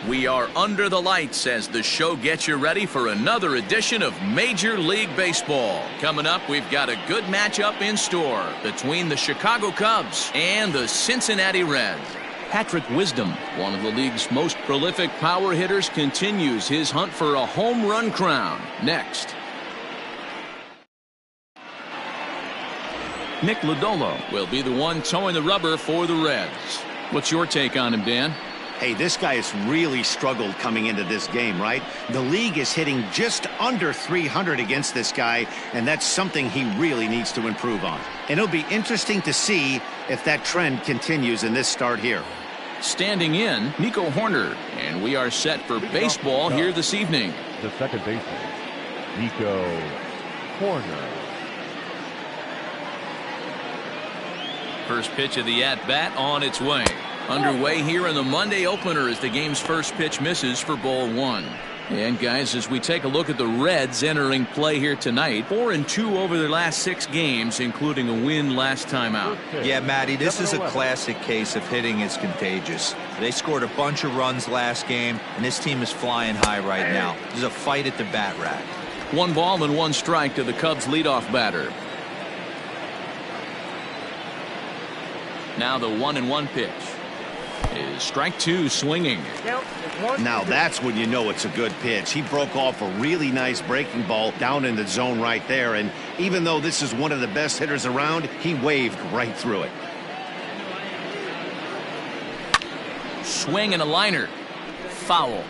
We are under the lights as the show gets you ready for another edition of Major League Baseball. Coming up, we've got a good matchup in store between the Chicago Cubs and the Cincinnati Reds. Patrick Wisdom, one of the league's most prolific power hitters, continues his hunt for a home run crown. Next. Nick Lodolo will be the one towing the rubber for the Reds. What's your take on him, Dan? Hey, this guy has really struggled coming into this game, right? The league is hitting just under 300 against this guy, and that's something he really needs to improve on. And it'll be interesting to see if that trend continues in this start here. Standing in, Nico Horner, and we are set for baseball here this evening. The second baseman, Nico Horner. First pitch of the at-bat on its way. Underway here in the Monday opener as the game's first pitch misses for ball one. And guys, as we take a look at the Reds entering play here tonight, 4-2 over their last 6 games, including a win last time out. Yeah, Matty, this is a classic case of hitting is contagious. They scored a bunch of runs last game, and this team is flying high right now. There's a fight at the bat rack. 1 ball and 1 strike to the Cubs leadoff batter. Now the 1-1 pitch is strike 2 swinging. Now that's when you know it's a good pitch. He broke off a really nice breaking ball down in the zone right there, and even though this is one of the best hitters around, he waved right through it. Swing and a liner. Foul.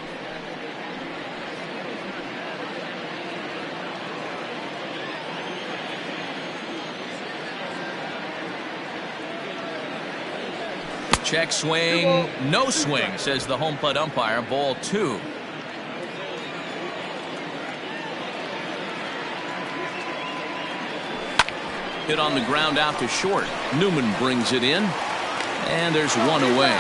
Check swing, no swing, says the home plate umpire. Ball 2. Hit on the ground out to short. Newman brings it in, and there's 1 away.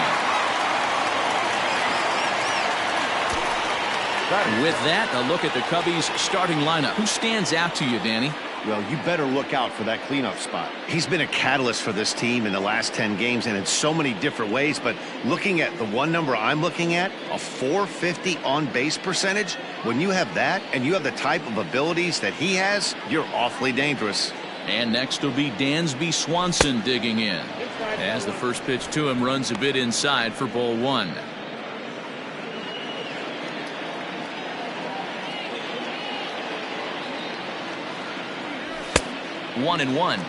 With that, a look at the Cubbies' starting lineup. Who stands out to you, Danny? Well, you better look out for that cleanup spot. He's been a catalyst for this team in the last 10 games and in so many different ways. But looking at the one number I'm looking at, a .450 on-base percentage, when you have that and you have the type of abilities that he has, you're awfully dangerous. And next will be Dansby Swanson digging in, as the first pitch to him runs a bit inside for ball 1. One and one.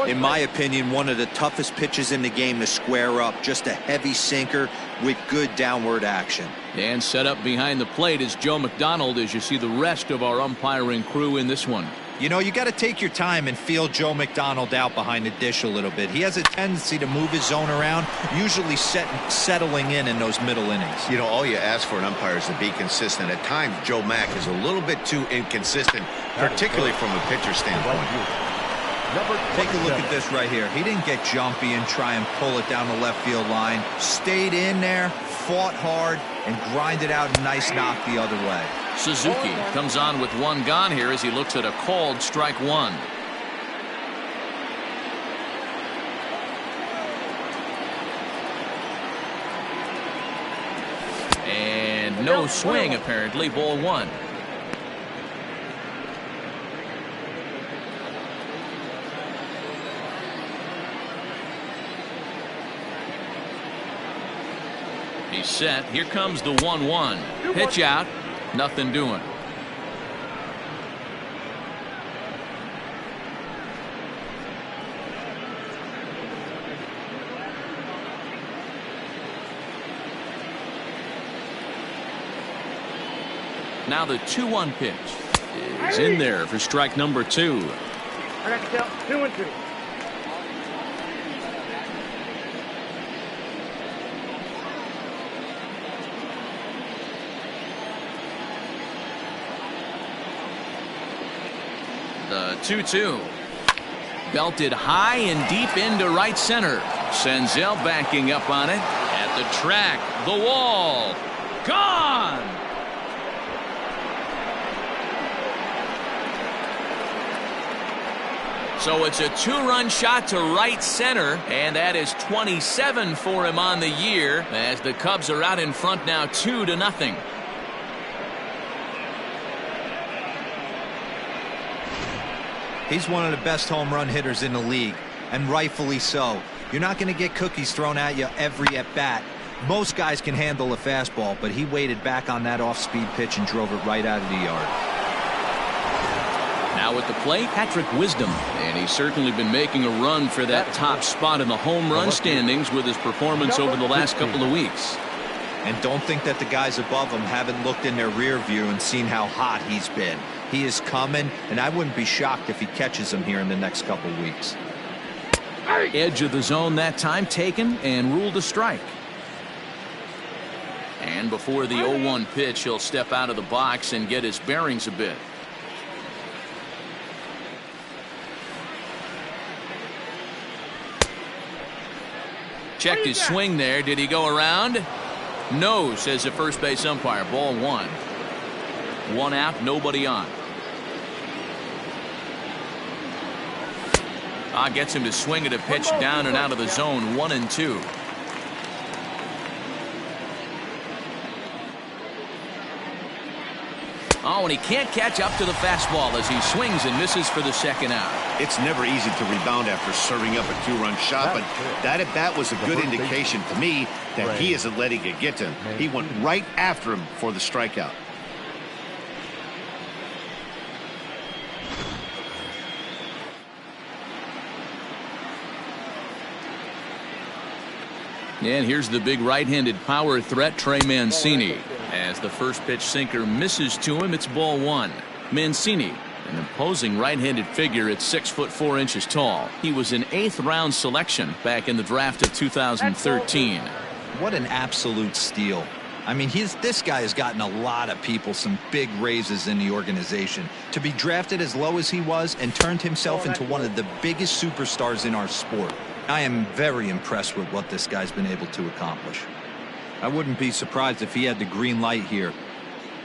In my opinion, one of the toughest pitches in the game to square up. Just a heavy sinker with good downward action. And set up behind the plate is Joe McDonald as you see the rest of our umpiring crew in this one. You know, you got to take your time and feel Joe McDonald out behind the dish a little bit. He has a tendency to move his zone around, usually settling in those middle innings. You know, all you ask for an umpire is to be consistent. At times, Joe Mack is a little bit too inconsistent, particularly from a pitcher standpoint. Take a look at this right here. He didn't get jumpy and try and pull it down the left field line. Stayed in there, fought hard, and grinded out a nice knock the other way. Suzuki comes on with 1 gone here as he looks at a called strike 1. And no swing apparently, ball 1. He's set. Here comes the 1-1. Pitch out. Nothing doing. Now the 2-1 pitch is in there for strike number 2. I got to count 2-2. The 2-2. Belted high and deep into right center. Senzel backing up on it. At the track, the wall. Gone! So it's a 2-run shot to right center, and that is 27 for him on the year as the Cubs are out in front now 2-0. He's one of the best home run hitters in the league, and rightfully so. You're not going to get cookies thrown at you every at-bat. Most guys can handle a fastball, but he waited back on that off-speed pitch and drove it right out of the yard. Now at the plate, Patrick Wisdom, and he's certainly been making a run for that top spot in the home run standings with his performance over the last couple of weeks. And don't think that the guys above him haven't looked in their rear view and seen how hot he's been. He is coming, and I wouldn't be shocked if he catches him here in the next couple of weeks. Edge of the zone that time taken and ruled a strike. And before the 0-1 pitch, he'll step out of the box and get his bearings a bit. Checked his swing there. Did he go around? No, says the first base umpire. Ball 1. 1 out, nobody on. Gets him to swing at a pitch down and out of the zone. 1-2. Oh, and he can't catch up to the fastball as he swings and misses for the second out. It's never easy to rebound after serving up a 2-run shot, but that at-bat was a good indication to me that he isn't letting it get to him. He went right after him for the strikeout. And here's the big right-handed power threat, Trey Mancini. As the first pitch sinker misses to him, it's ball 1. Mancini, an imposing right-handed figure at 6'4" tall. He was an 8th-round selection back in the draft of 2013. What an absolute steal. I mean, this guy has gotten a lot of people some big raises in the organization. To be drafted as low as he was and turned himself into one of the biggest superstars in our sport. I am very impressed with what this guy's been able to accomplish. I wouldn't be surprised if he had the green light here.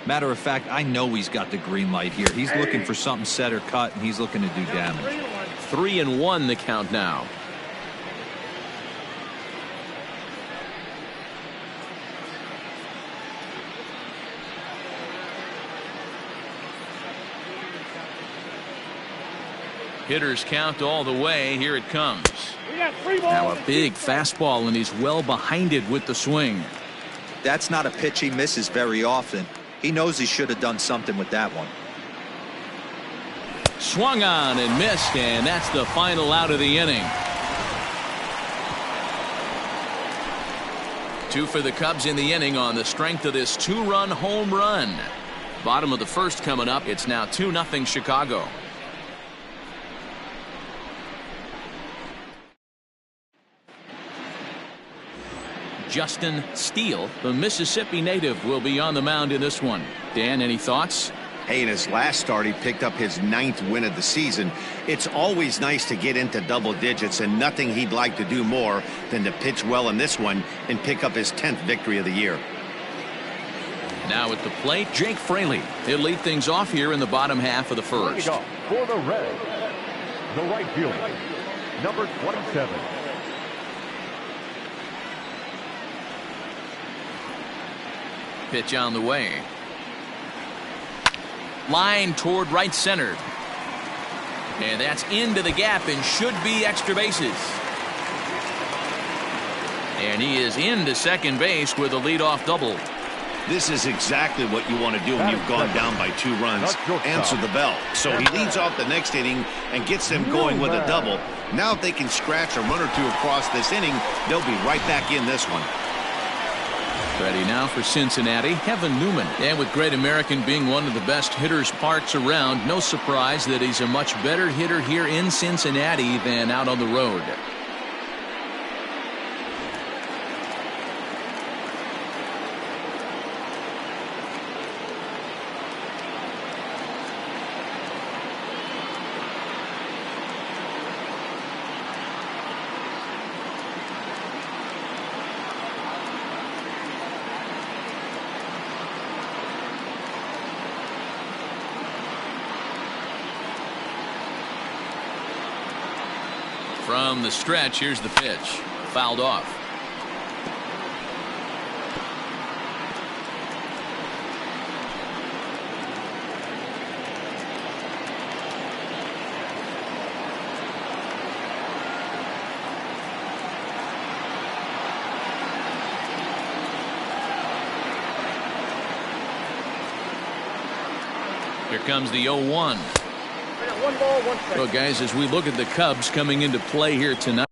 Matter of fact, I know he's got the green light here. He's looking for something set or cut, and he's looking to do damage. 3-1 the count now. Hitters count all the way. Here it comes. Now a big fastball, and he's well behind it with the swing. That's not a pitch he misses very often. He knows he should have done something with that one. Swung on and missed, and that's the final out of the inning. 2 for the Cubs in the inning on the strength of this 2-run home run. Bottom of the first coming up. It's now 2-0 Chicago. Justin Steele, the Mississippi native, will be on the mound in this one. Dan, any thoughts? Hey, in his last start, he picked up his 9th win of the season. It's always nice to get into double digits, and nothing he'd like to do more than to pitch well in this one and pick up his 10th victory of the year. Now at the plate, Jake Fraley. He'll lead things off here in the bottom half of the first. For the Reds, the right fielder, number 27. Pitch on the way. Line toward right center. And that's into the gap and should be extra bases. And he is into second base with a leadoff double. This is exactly what you want to do when you've gone down by 2 runs. Answer the bell. So he leads off the next inning and gets them going with a double. Now if they can scratch a run or two across this inning, they'll be right back in this one. Ready now for Cincinnati, Kevin Newman. And with Great American being one of the best hitters parks around, no surprise that he's a much better hitter here in Cincinnati than out on the road. From the stretch, here's the pitch. Fouled off. Here comes the 0-1. One ball, one strike. So, guys, as we look at the Cubs coming into play here tonight.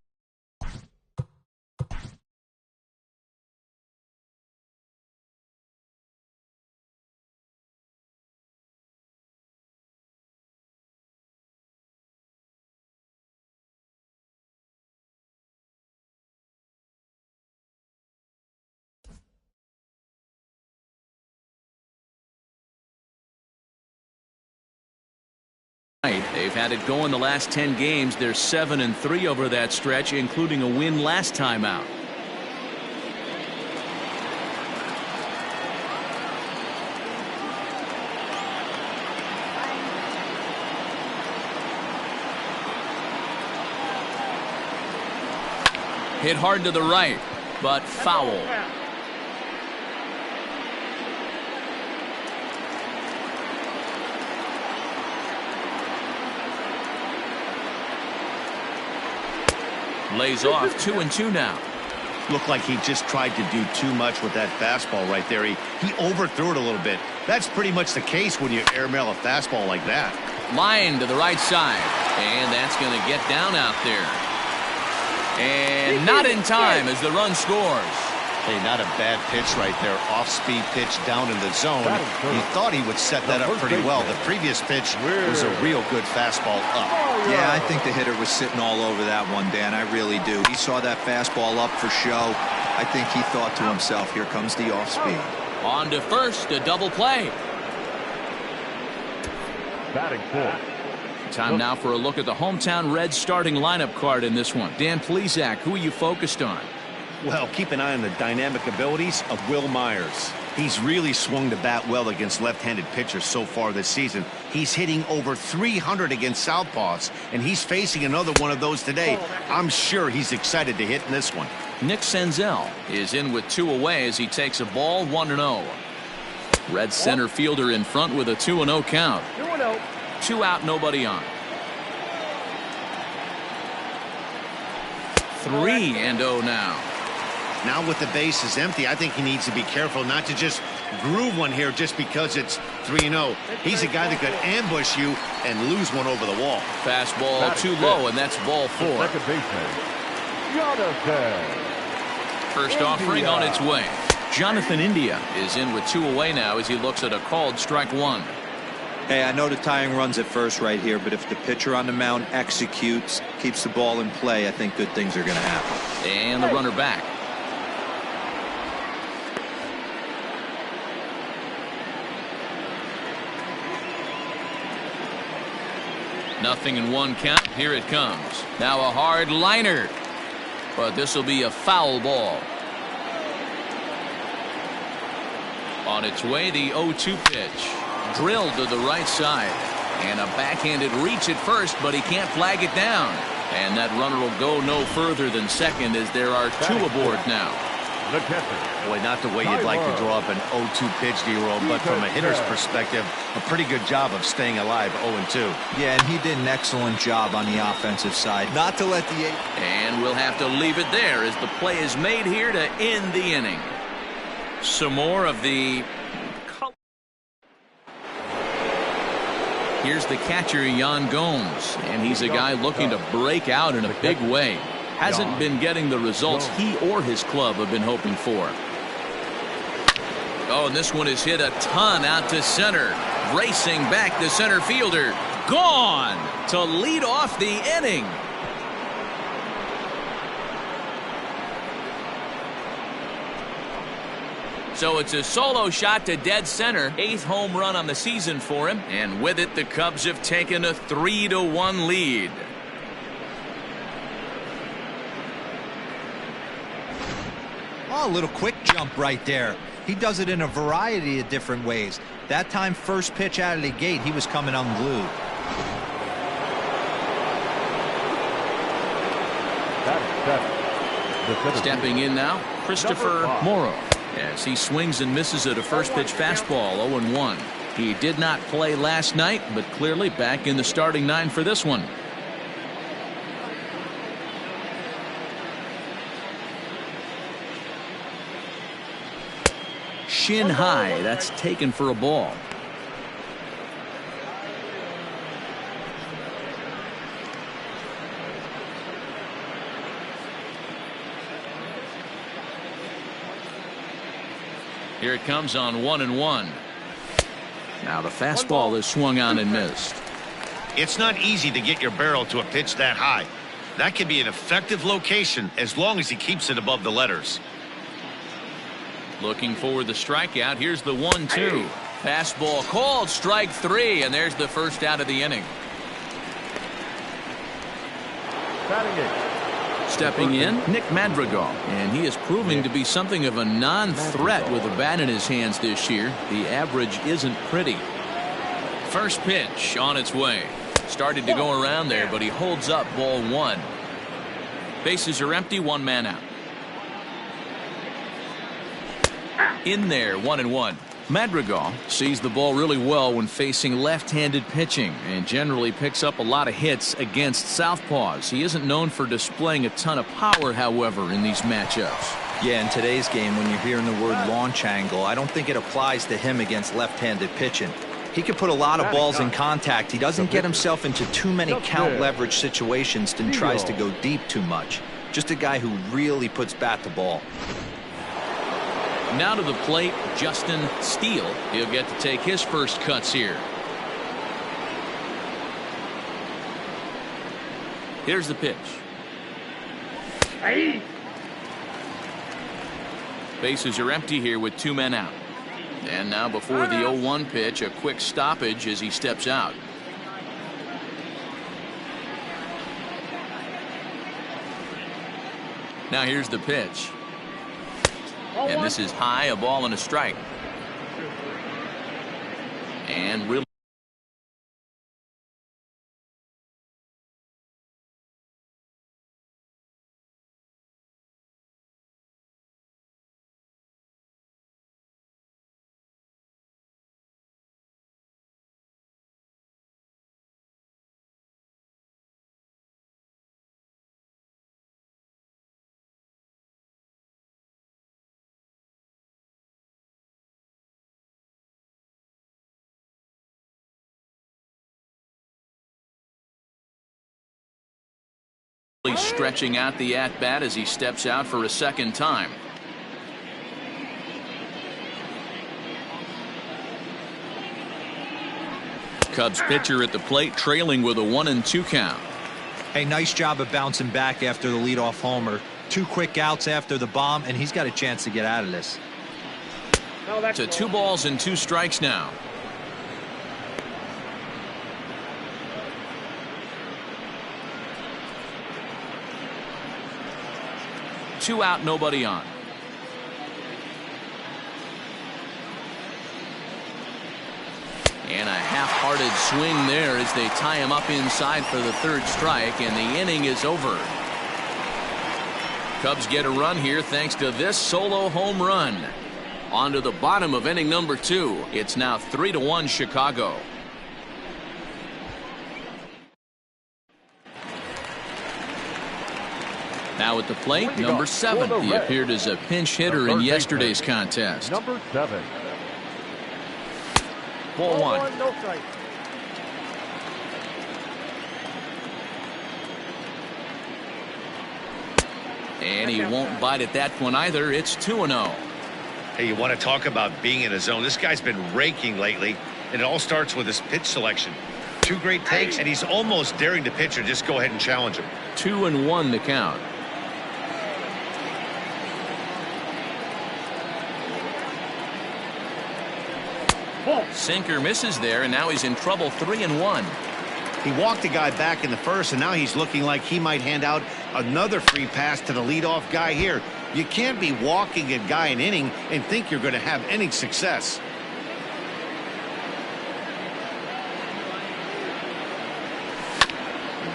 They've had it going the last 10 games. They're 7-3 over that stretch, including a win last time out. Hit hard to the right, but foul. Lays off 2-2 now. Looked like he just tried to do too much with that fastball right there. He overthrew it a little bit. That's pretty much the case when you airmail a fastball like that. Line to the right side, and that's going to get down out there. And not in time as the run scores. Hey, not a bad pitch right there. Off-speed pitch down in the zone. He thought he would set that up pretty well. The previous pitch was a real good fastball up. Yeah, I think the hitter was sitting all over that one, Dan. I really do. He saw that fastball up for show. I think he thought to himself, here comes the off-speed. On to first, a double play. Batting fourth. Time now for a look at the hometown Reds starting lineup card in this one. Dan Plesac, who are you focused on? Well, keep an eye on the dynamic abilities of Will Myers. He's really swung the bat well against left-handed pitchers so far this season. He's hitting over 300 against southpaws, and he's facing another one of those today. I'm sure he's excited to hit in this one. Nick Senzel is in with 2 away as he takes a ball 1-0. Red center fielder in front with a 2-0 count. 2-0. 2 out, nobody on. 3-0 now. Now with the bases empty, I think he needs to be careful not to just groove one here just because it's 3-0. He's a guy that could ambush you and lose one over the wall. Fastball too low, and that's ball 4. Second baseman, Jonathan. First offering on its way. Jonathan India is in with 2 away now as he looks at a called strike 1. Hey, I know the tying run's at first right here, but if the pitcher on the mound executes, keeps the ball in play, I think good things are going to happen. And the runner back. Nothing in 1 count. Here it comes. Now a hard liner. But this will be a foul ball. On its way, the 0-2 pitch. Drilled to the right side. And a backhanded reach at first, but he can't flag it down. And that runner will go no further than second as there are 2 aboard now. The catcher. Boy, not the way you'd like to draw up an 0-2 pitch, D-roll, but from a hitter's perspective, a pretty good job of staying alive 0-2. Yeah, and he did an excellent job on the offensive side. Not to let the... And we'll have to leave it there as the play is made here to end the inning. Some more of the... Here's the catcher, Yan Gomes, and he's a guy looking to break out in a big way. Hasn't been getting the results he or his club have been hoping for. Oh, and this one is hit a ton out to center. Racing back the center fielder. Gone to lead off the inning. So it's a solo shot to dead center. 8th home run on the season for him. And with it, the Cubs have taken a 3-1 lead. Oh, a little quick jump right there. He does it in a variety of different ways. That time, first pitch out of the gate, he was coming unglued. Stepping in now, Christopher Morrow, as he swings and misses at a first pitch fastball, 0-1. He did not play last night, but clearly back in the starting 9 for this one. Shin high, that's taken for a ball. Here it comes on 1-1. Now the fastball is swung on and missed. It's not easy to get your barrel to a pitch that high. That can be an effective location as long as he keeps it above the letters. Looking for the strikeout. Here's the 1-2. Fastball called, strike 3, and there's the first out of the inning. Stepping in, Nick Madrigal, and he is proving to be something of a non-threat with a bat in his hands this year. The average isn't pretty. First pitch on its way. Started to go around there, but he holds up, ball 1. Bases are empty, 1 man out. In there, 1-1. Madrigal sees the ball really well when facing left-handed pitching and generally picks up a lot of hits against southpaws. He isn't known for displaying a ton of power, however, in these matchups. Yeah, in today's game, when you're hearing the word launch angle, I don't think it applies to him against left-handed pitching. He can put a lot of balls in contact. He doesn't get himself into too many count leverage situations and tries to go deep too much. Just a guy who really puts bat to ball. Now to the plate, Justin Steele. He'll get to take his first cuts here. Here's the pitch. Bases are empty here with 2 men out. And now before the 0-1 pitch, a quick stoppage as he steps out. Now here's the pitch. And this is high, a ball and a strike. And really stretching out the at-bat as he steps out for a second time. Cubs pitcher at the plate, trailing with a 1-2 count. Hey, nice job of bouncing back after the leadoff homer. 2 quick outs after the bomb, and he's got a chance to get out of this. To 2 balls and 2 strikes now. Two out, nobody on. And a half-hearted swing there as they tie him up inside for the 3rd strike, and the inning is over. Cubs get a run here thanks to this solo home run. On to the bottom of inning number 2. It's now 3-1 Chicago. Now at the plate, number 7. He appeared as a pinch hitter in yesterday's contest. Number 7. Ball 1. No strike. And he won't bite at that one either. It's 2-0. Hey, you want to talk about being in a zone? This guy's been raking lately, and it all starts with his pitch selection. 2 great takes, and he's almost daring the pitcher just go ahead and challenge him. 2-1 the count. Sinker misses there, and now he's in trouble. 3-1. He walked a guy back in the first, and now he's looking like he might hand out another free pass to the leadoff guy here. You can't be walking a guy an inning and think you're going to have any success.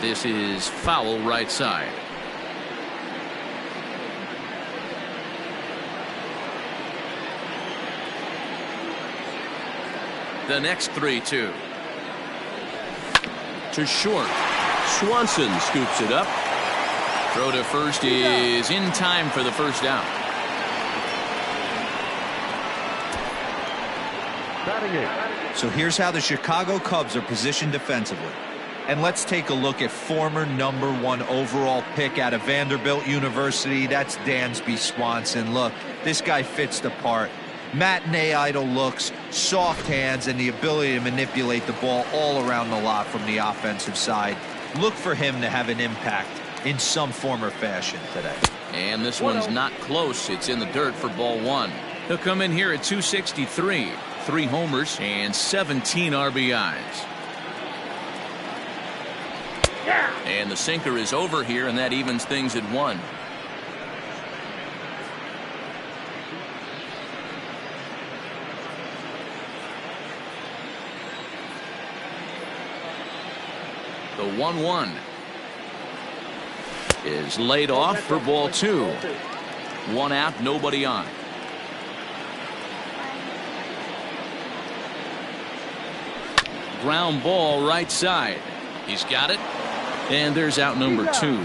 This is foul right side. The next 3-2. To short. Swanson scoops it up. Throw to first is in time for the first out. So here's how the Chicago Cubs are positioned defensively. And let's take a look at former #1 overall pick out of Vanderbilt University. That's Dansby Swanson. Look, this guy fits the part. Matinee idol looks, soft hands, and the ability to manipulate the ball all around the lot from the offensive side. Look for him to have an impact in some form or fashion today. And this one's not close. It's in the dirt for ball 1. He'll come in here at 263. 3 homers and 17 RBIs. And the sinker is over here, and that evens things at 1. The 1-1 is laid off for ball 2. 1 out, nobody on. Ground ball right side. He's got it. And there's out number 2.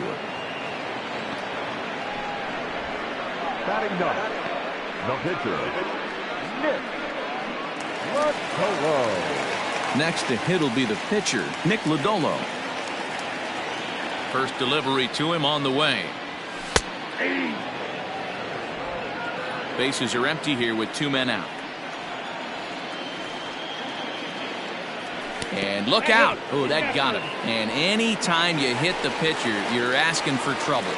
Batting ninth, the pitcher, Lodolo. Next to hit will be the pitcher, Lodolo. First delivery to him on the way. Bases are empty here with 2 men out. And look out. Oh, that got him. And any time you hit the pitcher, you're asking for trouble.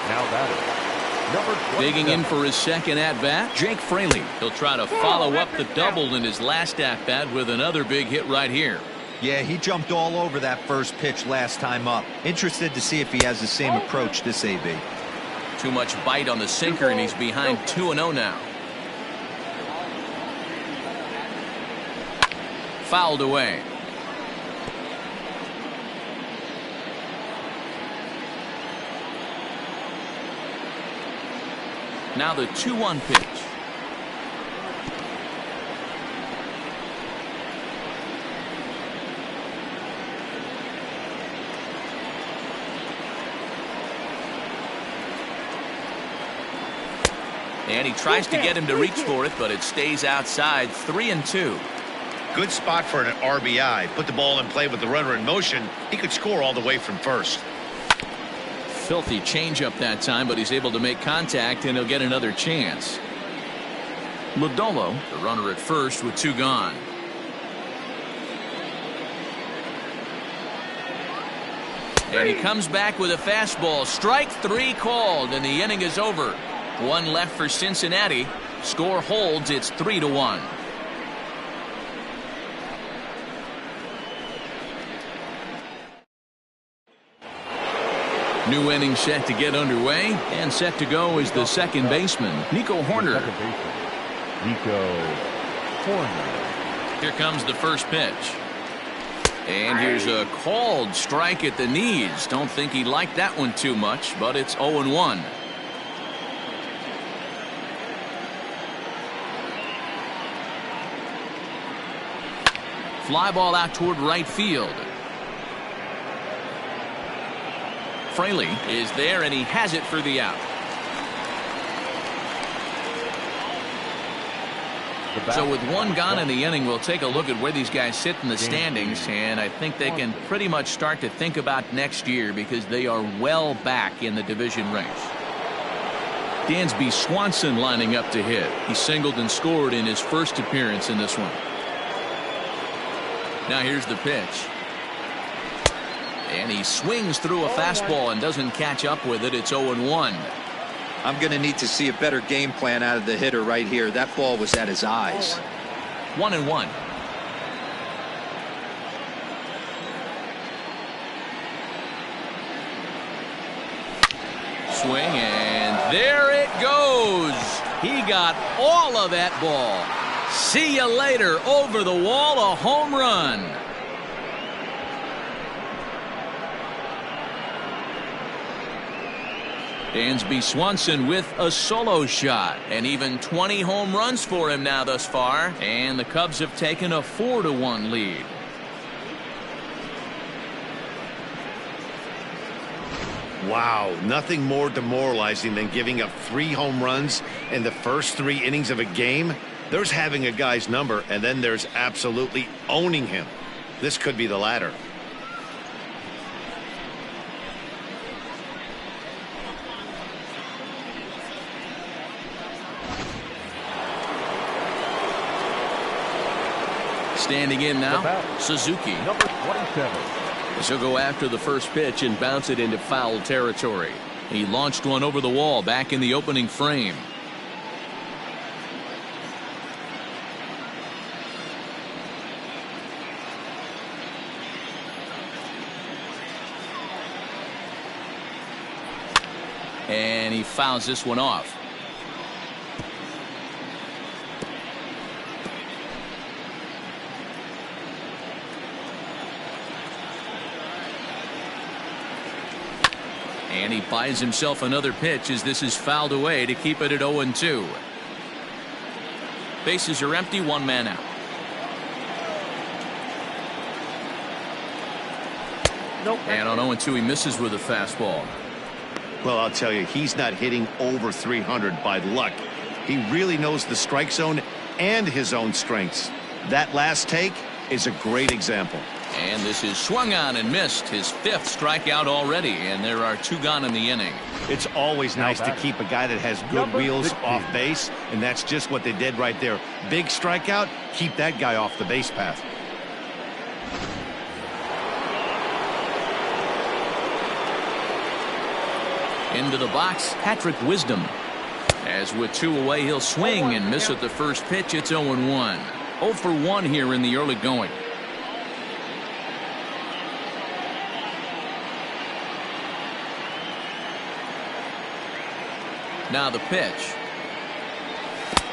Now batting, number 27. Digging in for his second at-bat, Jake Fraley. He'll try to follow up the double in his last at-bat with another big hit right here. Yeah, he jumped all over that first pitch last time up. Interested to see if he has the same approach this AB. Too much bite on the sinker, and he's behind 2-0 now. Fouled away. Now the 2-1 pitch. And he tries to get him to reach for it, but it stays outside. 3-2. Good spot for an RBI. Put the ball in play with the runner in motion. He could score all the way from first. Filthy changeup that time, but he's able to make contact, and he'll get another chance. Lodolo, the runner at first with 2 gone. And he comes back with a fastball. Strike 3 called, and the inning is over. 1 left for Cincinnati. Score holds. It's 3-1. New inning set to get underway, and set to go is the second baseman, Nico Horner. Here comes the first pitch. And here's a called strike at the knees. Don't think he liked that one too much, but it's 0-1. Fly ball out toward right field. Fraley is there, and he has it for the out. So with 1 gone in the inning, we'll take a look at where these guys sit in the standings, and I think they can pretty much start to think about next year because they are well back in the division race. Dansby Swanson lining up to hit. He singled and scored in his first appearance in this one. Now here's the pitch. And he swings through a fastball and doesn't catch up with it. It's 0-1. I'm going to need to see a better game plan out of the hitter right here. That ball was at his eyes. 1-1. Swing, and there it goes. He got all of that ball. See you later. Over the wall, a home run. Dansby Swanson with a solo shot, and even 20 home runs for him now thus far, and the Cubs have taken a 4-1 lead. Wow, nothing more demoralizing than giving up 3 home runs in the first 3 innings of a game. There's having a guy's number, and then there's absolutely owning him. This could be the latter. Standing in now, Suzuki. Number 27. He'll go after the first pitch and bounce it into foul territory. He launched one over the wall back in the opening frame. And he fouls this one off. And he buys himself another pitch as this is fouled away to keep it at 0-2. Bases are empty, 1 man out. Nope. And on 0-2 he misses with a fastball. Well, I'll tell you, he's not hitting over 300 by luck. He really knows the strike zone and his own strengths. That last take is a great example. And this is swung on and missed, his 5th strikeout already, and there are 2 gone in the inning. It's always nice to keep a guy that has good wheels off base, and that's just what they did right there. Big strikeout, keep that guy off the base path. Into the box, Patrick Wisdom. As with 2 away, he'll swing and miss at the first pitch. It's 0-1. 0 for 1 here in the early going. Now the pitch.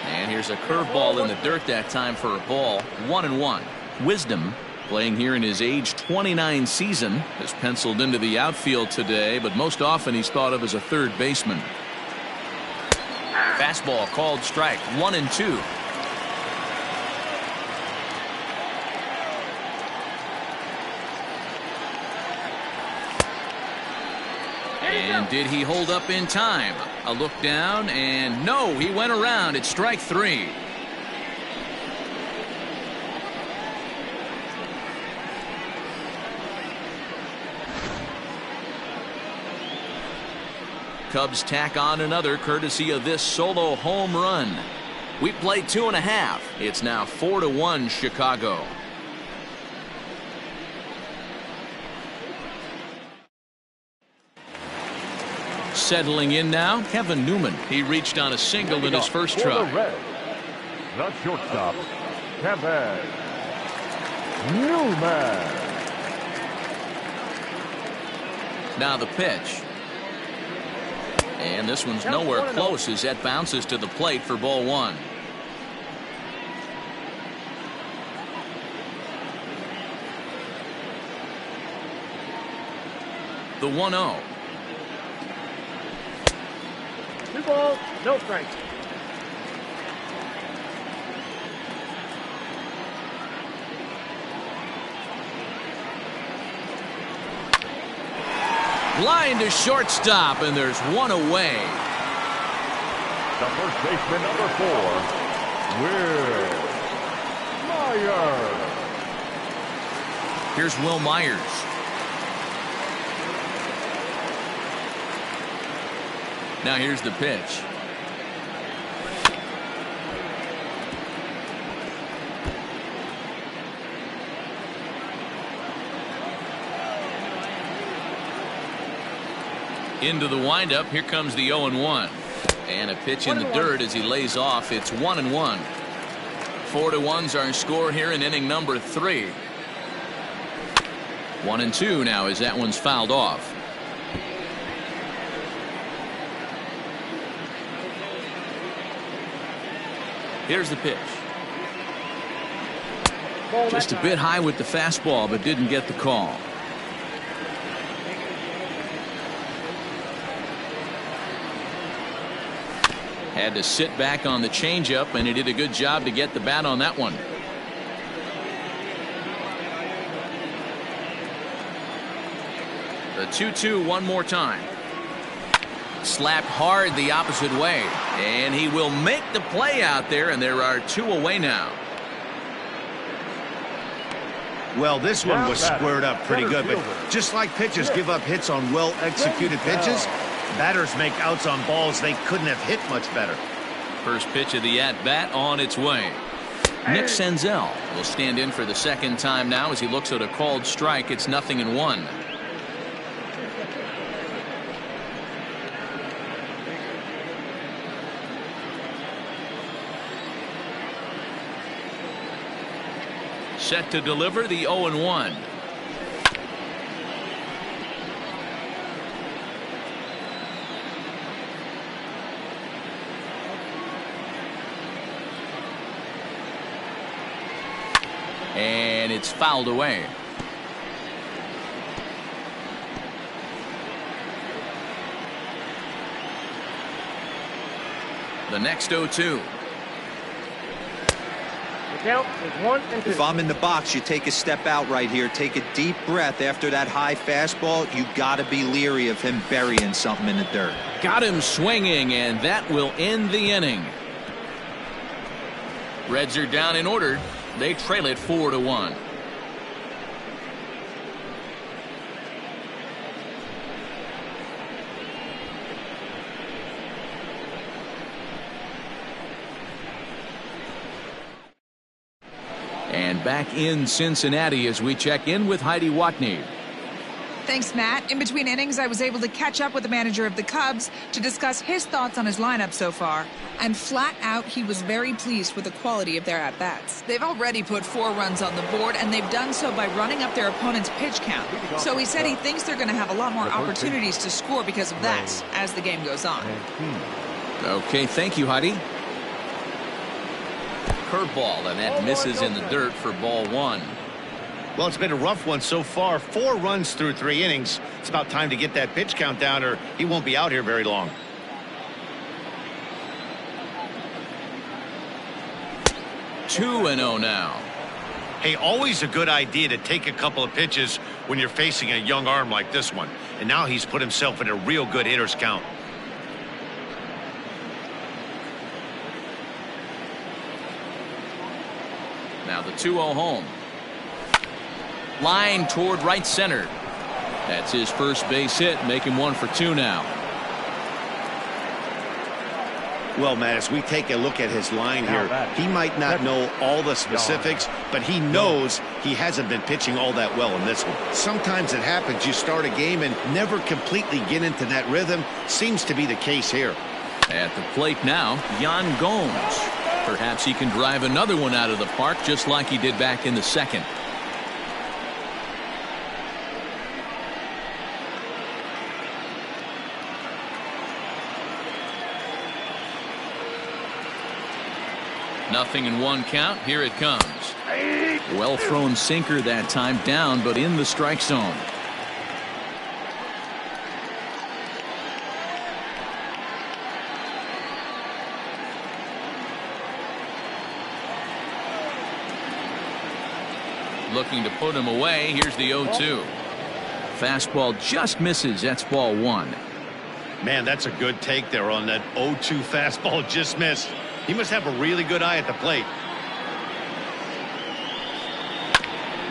And here's a curveball in the dirt that time for a ball. 1-1. Wisdom, playing here in his age 29 season, has penciled into the outfield today, but most often he's thought of as a third baseman. Fastball called strike. 1-2. And did he hold up in time? A look down, and no, he went around. It's strike 3. Cubs tack on another courtesy of this solo home run. We played 2.5. It's now 4-1 Chicago. Settling in now, Kevin Newman. He reached on a single in his first try. The shortstop, Kevin Newman. Now the pitch. And this one's nowhere close as that bounces to the plate for ball 1. The 1-0. 2 balls, no strikes. Line to shortstop, and there's 1 away. The first baseman, number 4, Will Myers. Here's Will Myers. Now here's the pitch. Into the windup. Here comes the 0-1. And a pitch in the dirt as he lays off. It's 1-1. 4-1's our score here in inning number 3. 1-2 now as that one's fouled off. Here's the pitch. Just a bit high with the fastball, but didn't get the call. Had to sit back on the changeup, and he did a good job to get the bat on that one. The 2-2 one more time. Slapped hard the opposite way, and he will make the play out there, and there are 2 away now. Well, this one was squared up pretty good, but just like pitchers give up hits on well-executed pitches, batters make outs on balls they couldn't have hit much better. First pitch of the at-bat on its way. Nick Senzel will stand in for the second time now as he looks at a called strike. It's 0-1. Set to deliver the 0-1. And it's fouled away. The next 0-2. Count is 1-2. If I'm in the box, you take a step out right here. Take a deep breath after that high fastball. You got to be leery of him burying something in the dirt. Got him swinging, and that will end the inning. Reds are down in order. They trail it 4-1. And back in Cincinnati as we check in with Heidi Watney. Thanks, Matt. In between innings, I was able to catch up with the manager of the Cubs to discuss his thoughts on his lineup so far. And flat out, he was very pleased with the quality of their at-bats. They've already put 4 runs on the board, and they've done so by running up their opponent's pitch count. So he said he thinks they're going to have a lot more opportunities to score because of that as the game goes on. Okay, thank you, Heidi. Curveball, and that misses in the dirt for ball 1. Well, it's been a rough one so far. 4 runs through 3 innings. It's about time to get that pitch count down, or he won't be out here very long. Two and 0 now. Hey, always a good idea to take a couple of pitches when you're facing a young arm like this one. And now he's put himself in a real good hitter's count. Now the 2-0 home. Line toward right center. That's his first base hit, making 1 for 2 now. Well, Matt, as we take a look at his line here, he might not know all the specifics, but he knows he hasn't been pitching all that well in this one. Sometimes it happens. You start a game and never completely get into that rhythm. Seems to be the case here. At the plate now, Yan Gomes. Perhaps he can drive another one out of the park just like he did back in the second. Nothing in 1 count. Here it comes. Well thrown sinker that time, down but in the strike zone. Looking to put him away. Here's the 0-2. Fastball just misses. That's ball 1. Man, that's a good take there on that 0-2 fastball just missed. He must have a really good eye at the plate.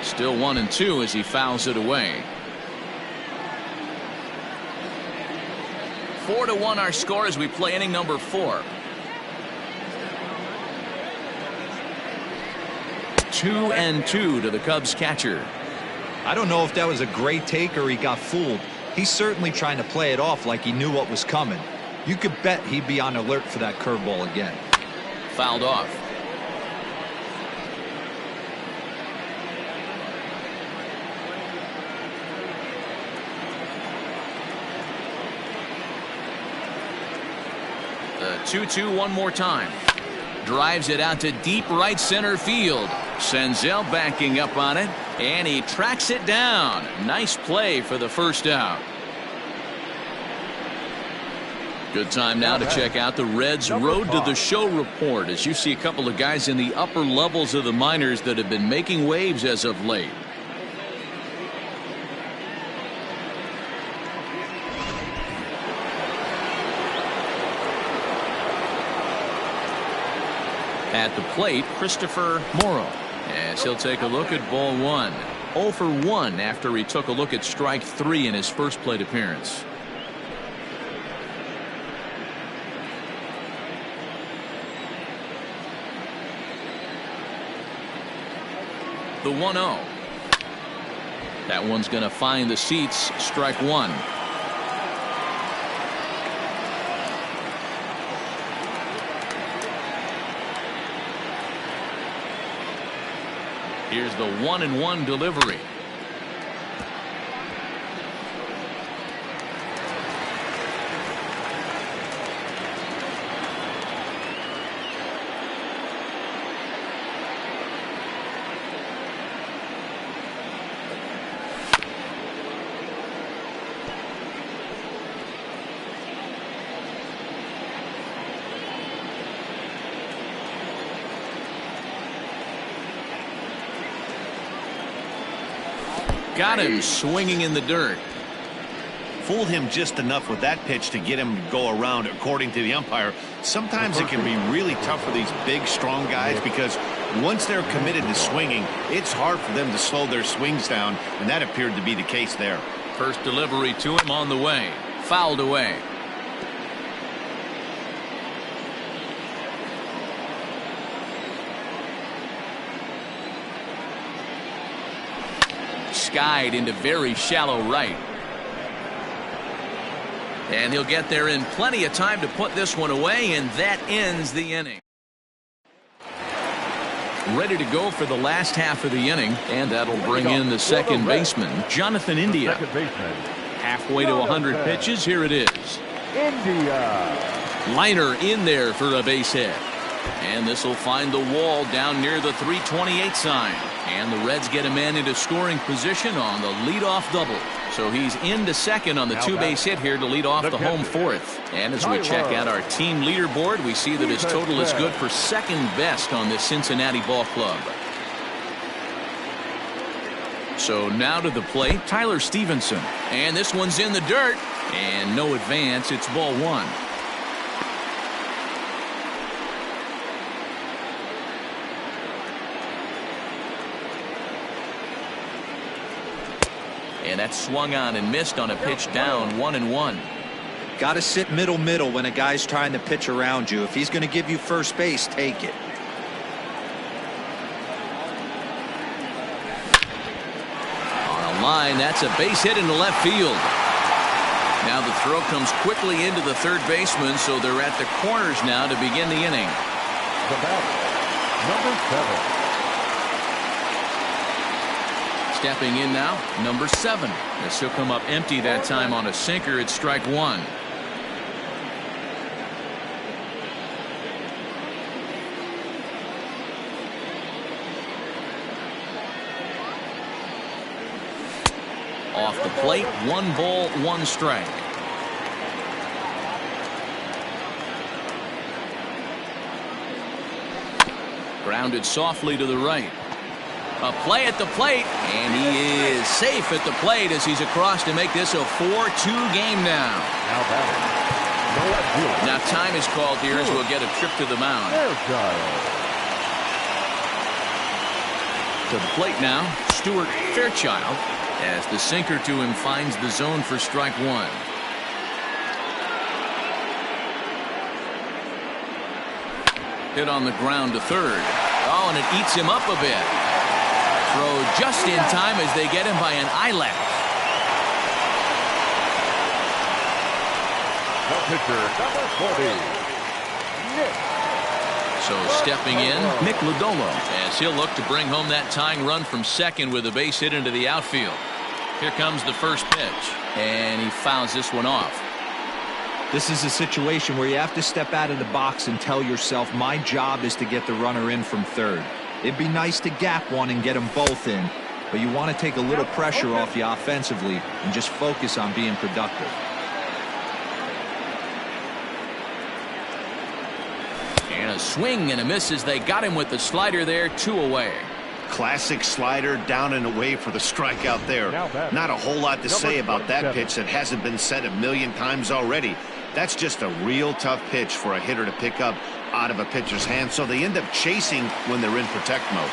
Still 1-2 as he fouls it away. 4-1 our score as we play inning number 4. 2-2 to the Cubs catcher. I don't know if that was a great take or he got fooled. He's certainly trying to play it off like he knew what was coming. You could bet he'd be on alert for that curveball again. Fouled off. The 2-2 one more time. Drives it out to deep right center field. Senzel backing up on it, and he tracks it down. Nice play for the first out. Good time now to check out the Reds' Road to the Show report, as you see a couple of guys in the upper levels of the minors that have been making waves as of late. At the plate, Christopher Morrow, as he'll take a look at ball one. 0 for 1 after he took a look at strike 3 in his first plate appearance. The 1-0. That one's going to find the seats. Strike 1. Here's the 1-1 delivery. Got him swinging in the dirt. Fooled him just enough with that pitch to get him to go around, according to the umpire. Sometimes it can be really tough for these big, strong guys because once they're committed to swinging, it's hard for them to slow their swings down, and that appeared to be the case there. First delivery to him on the way. Fouled away. Skied into very shallow right. And he'll get there in plenty of time to put this one away, and that ends the inning. Ready to go for the last half of the inning, and that'll bring in the second baseman, Jonathan India. Halfway to 100 pitches, here it is. India. Liner in there for a base hit. And this will find the wall down near the 328 sign. And the Reds get a man into scoring position on the leadoff double. So he's into second on the two-base hit here to lead off the home fourth. And as we check out our team leaderboard, we see that his total is good for second best on this Cincinnati ball club. So now to the plate, Tyler Stevenson. And this one's in the dirt. And no advance. It's ball one. And that's swung on and missed on a pitch down, 1-1. Got to sit middle when a guy's trying to pitch around you. If he's going to give you first base, take it. On a line, that's a base hit into left field. Now the throw comes quickly into the third baseman, so they're at the corners now to begin the inning. The batter, number 7. Stepping in now, number 7. As he'll come up empty that time on a sinker. It's strike 1. Off the plate, 1 ball, 1 strike. Grounded softly to the right. A play at the plate, and he is safe at the plate as he's across to make this a 4-2 game now. Now time is called here as we'll get a trip to the mound. To the plate now, Stuart Fairchild, as the sinker to him finds the zone for strike 1. Hit on the ground to third. Oh, and it eats him up a bit. Throw just in time as they get him by an eyelash. The pitcher, number 40. So stepping in, Nick Lodolo, as he'll look to bring home that tying run from second with a base hit into the outfield. Here comes the first pitch, and he fouls this one off. This is a situation where you have to step out of the box and tell yourself, my job is to get the runner in from third. It'd be nice to gap one and get them both in, but you want to take a little pressure off you offensively and just focus on being productive. And a swing and a miss as they got him with the slider there, 2 away. Classic slider, down and away for the strikeout there. Not a whole lot to say about that pitch that hasn't been said a million times already. That's just a real tough pitch for a hitter to pick up out of a pitcher's hand, so they end up chasing when they're in protect mode.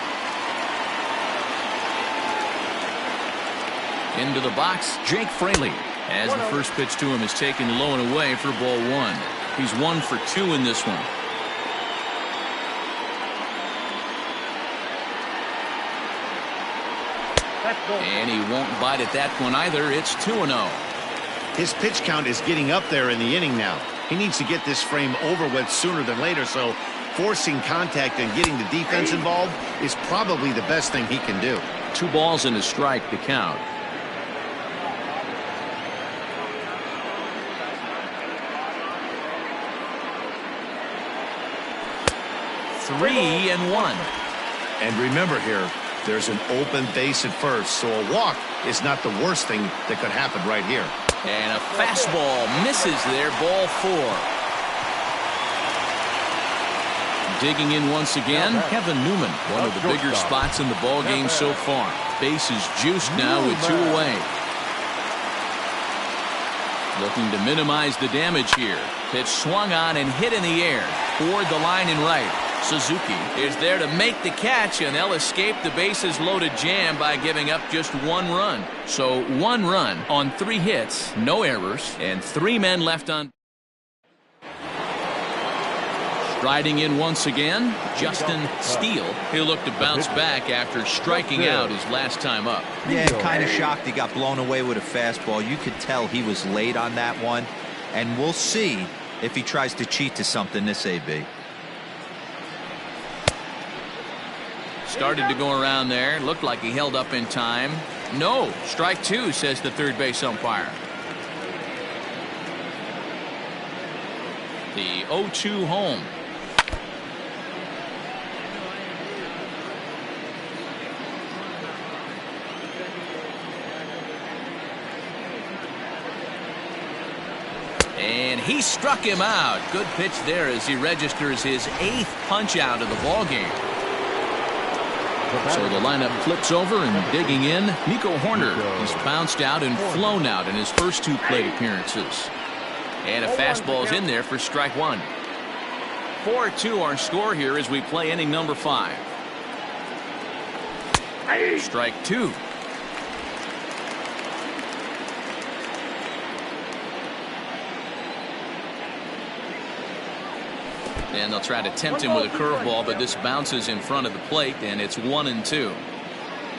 Into the box, Jake Fraley, as the first pitch to him is taken low and away for ball 1. He's 1 for 2 in this one. And he won't bite at that one either. It's 2-0. His pitch count is getting up there in the inning now. He needs to get this frame over with sooner than later, so forcing contact and getting the defense involved is probably the best thing he can do. 2 balls and a strike to count. Three and 1. And remember here, there's an open base at first, so a walk is not the worst thing that could happen right here. And a fastball misses there, ball 4. Digging in once again, Kevin Newman, one of the bigger spots in the ball game so far. Base is juiced now with 2 away. Looking to minimize the damage here. Pitch swung on and hit in the air toward the line and right. Suzuki is there to make the catch, and they'll escape the bases loaded jam by giving up just 1 run. So 1 run on 3 hits, no errors, and 3 men left on. Striding in once again, Justin Steele. He'll look to bounce back after striking out his last time up. Yeah, kind of shocked he got blown away with a fastball. You could tell he was late on that one, and we'll see if he tries to cheat to something this AB. Started to go around there. Looked like he held up in time. No, strike 2, says the third base umpire. The 0-2 home. And he struck him out. Good pitch there as he registers his 8th punch out of the ball game. So the lineup flips over, and digging in, Nico Horner. He's bounced out and flown out in his first 2 plate appearances. And a fastball's in there for strike 1. 4-2 our score here as we play inning number 5. Strike 2. And they'll try to tempt him with a curveball, but this bounces in front of the plate, and it's 1-2.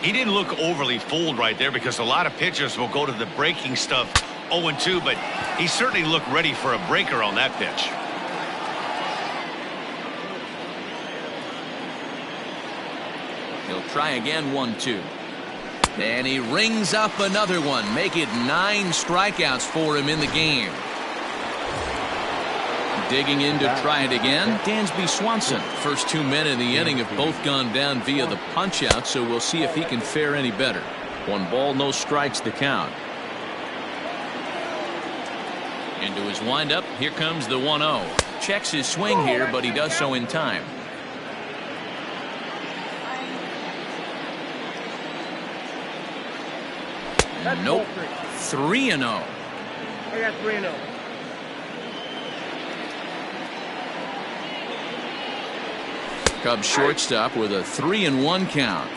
He didn't look overly fooled right there, because a lot of pitchers will go to the breaking stuff 0-2, but he certainly looked ready for a breaker on that pitch. He'll try again, 1-2. And he rings up another one, make it 9 strikeouts for him in the game. Digging in to try it again, Dansby Swanson. First 2 men in the inning have both gone down via the punch-out, so we'll see if he can fare any better. 1 ball, no strikes to count. Into his windup, here comes the 1-0. Checks his swing here, but he does so in time. Nope. 3-0. I got 3-0. Cubs shortstop with a 3-1 count.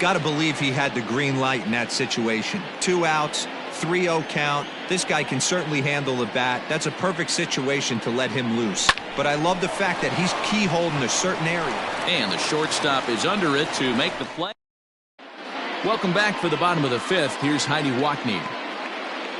Got to believe he had the green light in that situation. 2 outs, 3-0 count. This guy can certainly handle the bat. That's a perfect situation to let him loose. But I love the fact that he's keyholding a certain area. And the shortstop is under it to make the play. Welcome back for the bottom of the 5th. Here's Heidi Watney.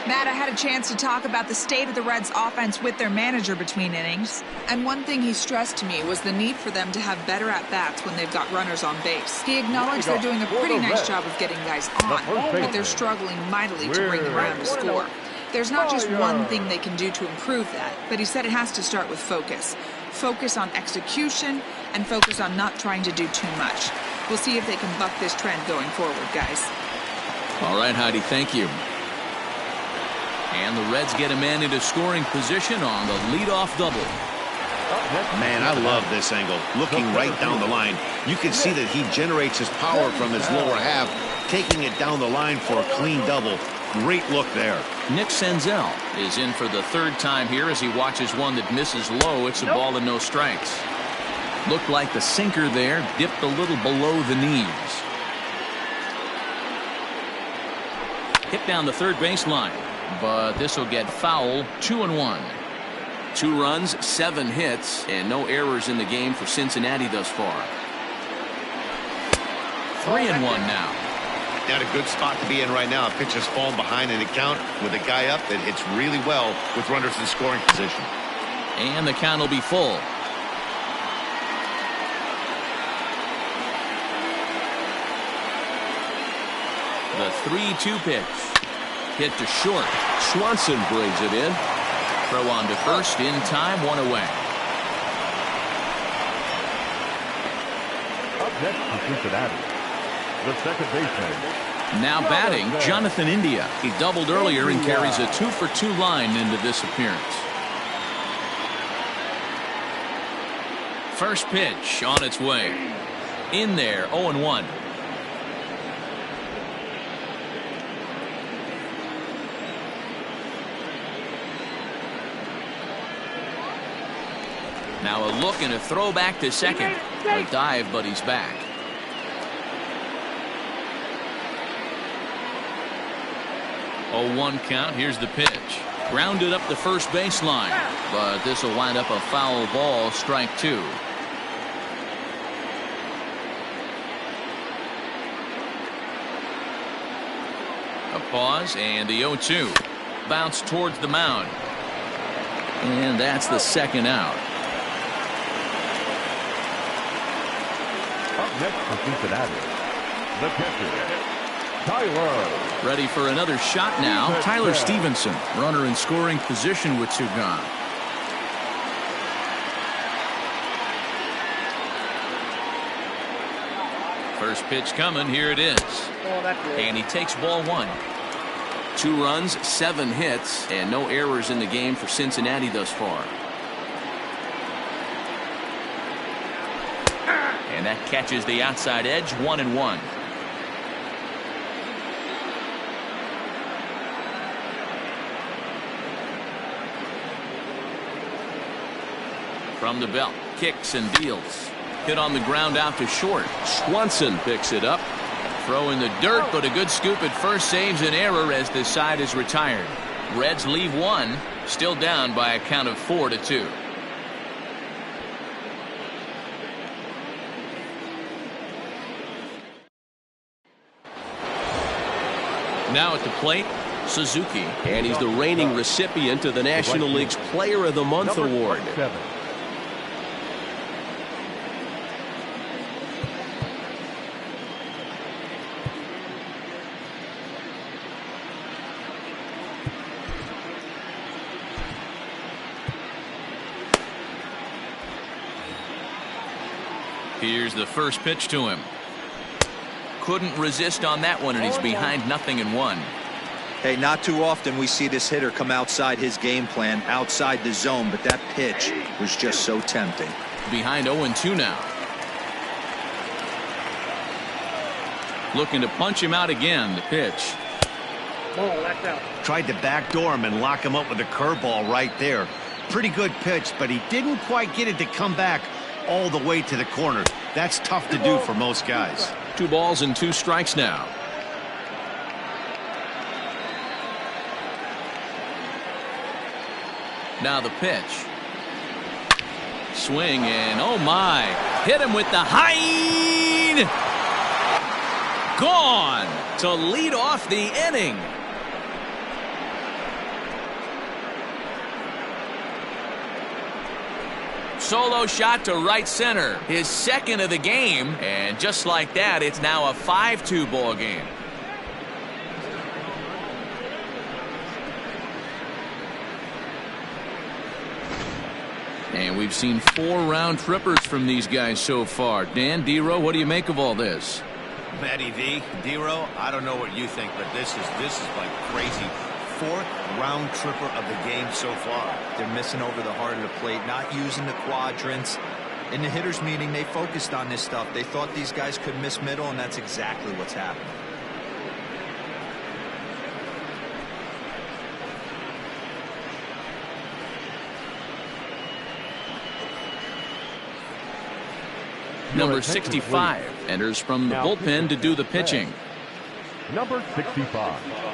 Matt, I had a chance to talk about the state of the Reds' offense with their manager between innings. And one thing he stressed to me was the need for them to have better at-bats when they've got runners on base. He acknowledged they're doing a pretty nice job of getting guys on, but they're struggling mightily to bring them around to score. There's not just one thing they can do to improve that, but he said it has to start with focus. Focus on execution and focus on not trying to do too much. We'll see if they can buck this trend going forward, guys. All right, Heidi, thank you. And the Reds get a man into scoring position on the leadoff double. Man, I love this angle. Looking right down the line, you can see that he generates his power from his lower half, taking it down the line for a clean double. Great look there. Nick Senzel is in for the third time here as he watches one that misses low. It's a ball and no strikes. Looked like the sinker there dipped a little below the knees. Hit down the third baseline, but this will get foul. 2-1. 2 runs, 7 hits, and no errors in the game for Cincinnati thus far. 3-1 now. Not a good spot to be in right now. A pitcher's falling behind in the count with a guy up that hits really well with runners in scoring position. And the count will be full. The 3-2 pitch. Hit to short. Swanson brings it in. Throw on to first in time, 1 away. Up next for Cincinnati, the second baseman. Now batting, Jonathan India. He doubled earlier and carries a 2-for-2 line into this appearance. First pitch on its way. In there, 0-1. Now a look and a throw back to second. A dive, but he's back. A 1 count. Here's the pitch. Grounded up the first baseline, but this will wind up a foul ball. Strike 2. A pause and the 0-2. Bounce towards the mound. And that's the second out. Up next for Cincinnati, the pitcher, Tyler. Ready for another shot now. Tyler Stevenson, runner in scoring position with 2 gone. First pitch coming. Here it is. And he takes ball 1. 2 runs, 7 hits, and no errors in the game for Cincinnati thus far. And that catches the outside edge. 1-1. From the belt, kicks and deals. Hit on the ground out to short. Swanson picks it up. Throw in the dirt, but a good scoop at first saves an error as this side is retired. Reds leave 1, still down by a count of 4-2. Now at the plate, Suzuki, and he's the reigning recipient of the National League's Player of the Month award. Here's the first pitch to him. Couldn't resist on that one, and he's behind 0-1. Hey, not too often we see this hitter come outside his game plan, outside the zone, but that pitch was just so tempting. Behind 0-2 now. Looking to punch him out again. The pitch. Tried to backdoor him and lock him up with a curveball right there. Pretty good pitch, but he didn't quite get it to come back all the way to the corner. That's tough to do for most guys. 2 balls and 2 strikes now. Now the pitch. Swing and oh my. Hit him with the high. Gone to lead off the inning. Solo shot to right center. His second of the game. And just like that, it's now a 5-2 ball game. And we've seen 4 round trippers from these guys so far. Dan, D-Row, what do you make of all this? Matty V, D-Row, I don't know what you think, but this is like crazy. fourth round tripper of the game so far. They're missing over the heart of the plate, not using the quadrants. In the hitters meeting, they focused on this stuff. They thought these guys could miss middle, and that's exactly what's happening. Number 65 enters from the bullpen to do the pitching. Number 65.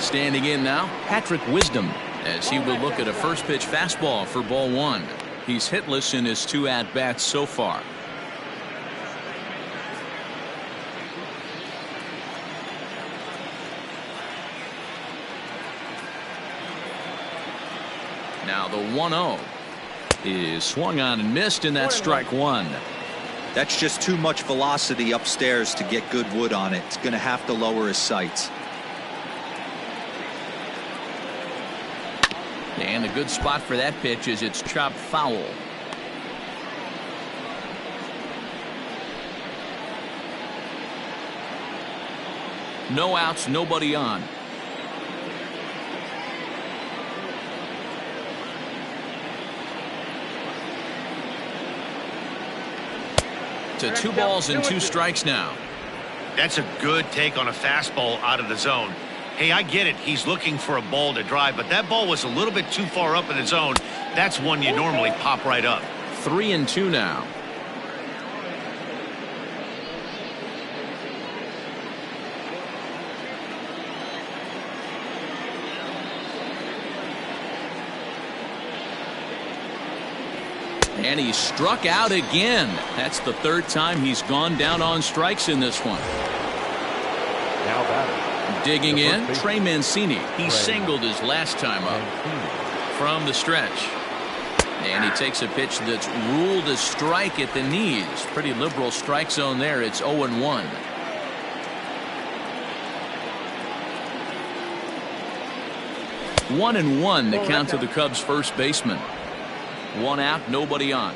Standing in now, Patrick Wisdom, as he will look at a first pitch fastball for ball one. He's hitless in his 2 at-bats so far. Now the 1-0 is swung on and missed, and that's strike one. That's just too much velocity upstairs to get good wood on it. It's going to have to lower his sights. And a good spot for that pitch is it's chopped foul. No outs, nobody on. To 2 balls and 2 strikes now. That's a good take on a fastball out of the zone. Hey, I get it. He's looking for a ball to drive, but that ball was a little bit too far up in the zone. That's one you normally pop right up. 3-2 now. And he struck out again. That's the 3rd time he's gone down on strikes in this one. Now batter. Digging in, Trey Mancini. He singled his last time up. From the stretch. And he takes a pitch that's ruled a strike at the knees. Pretty liberal strike zone there. It's 0-1. One and one, the count to the Cubs first baseman. 1 out, nobody on.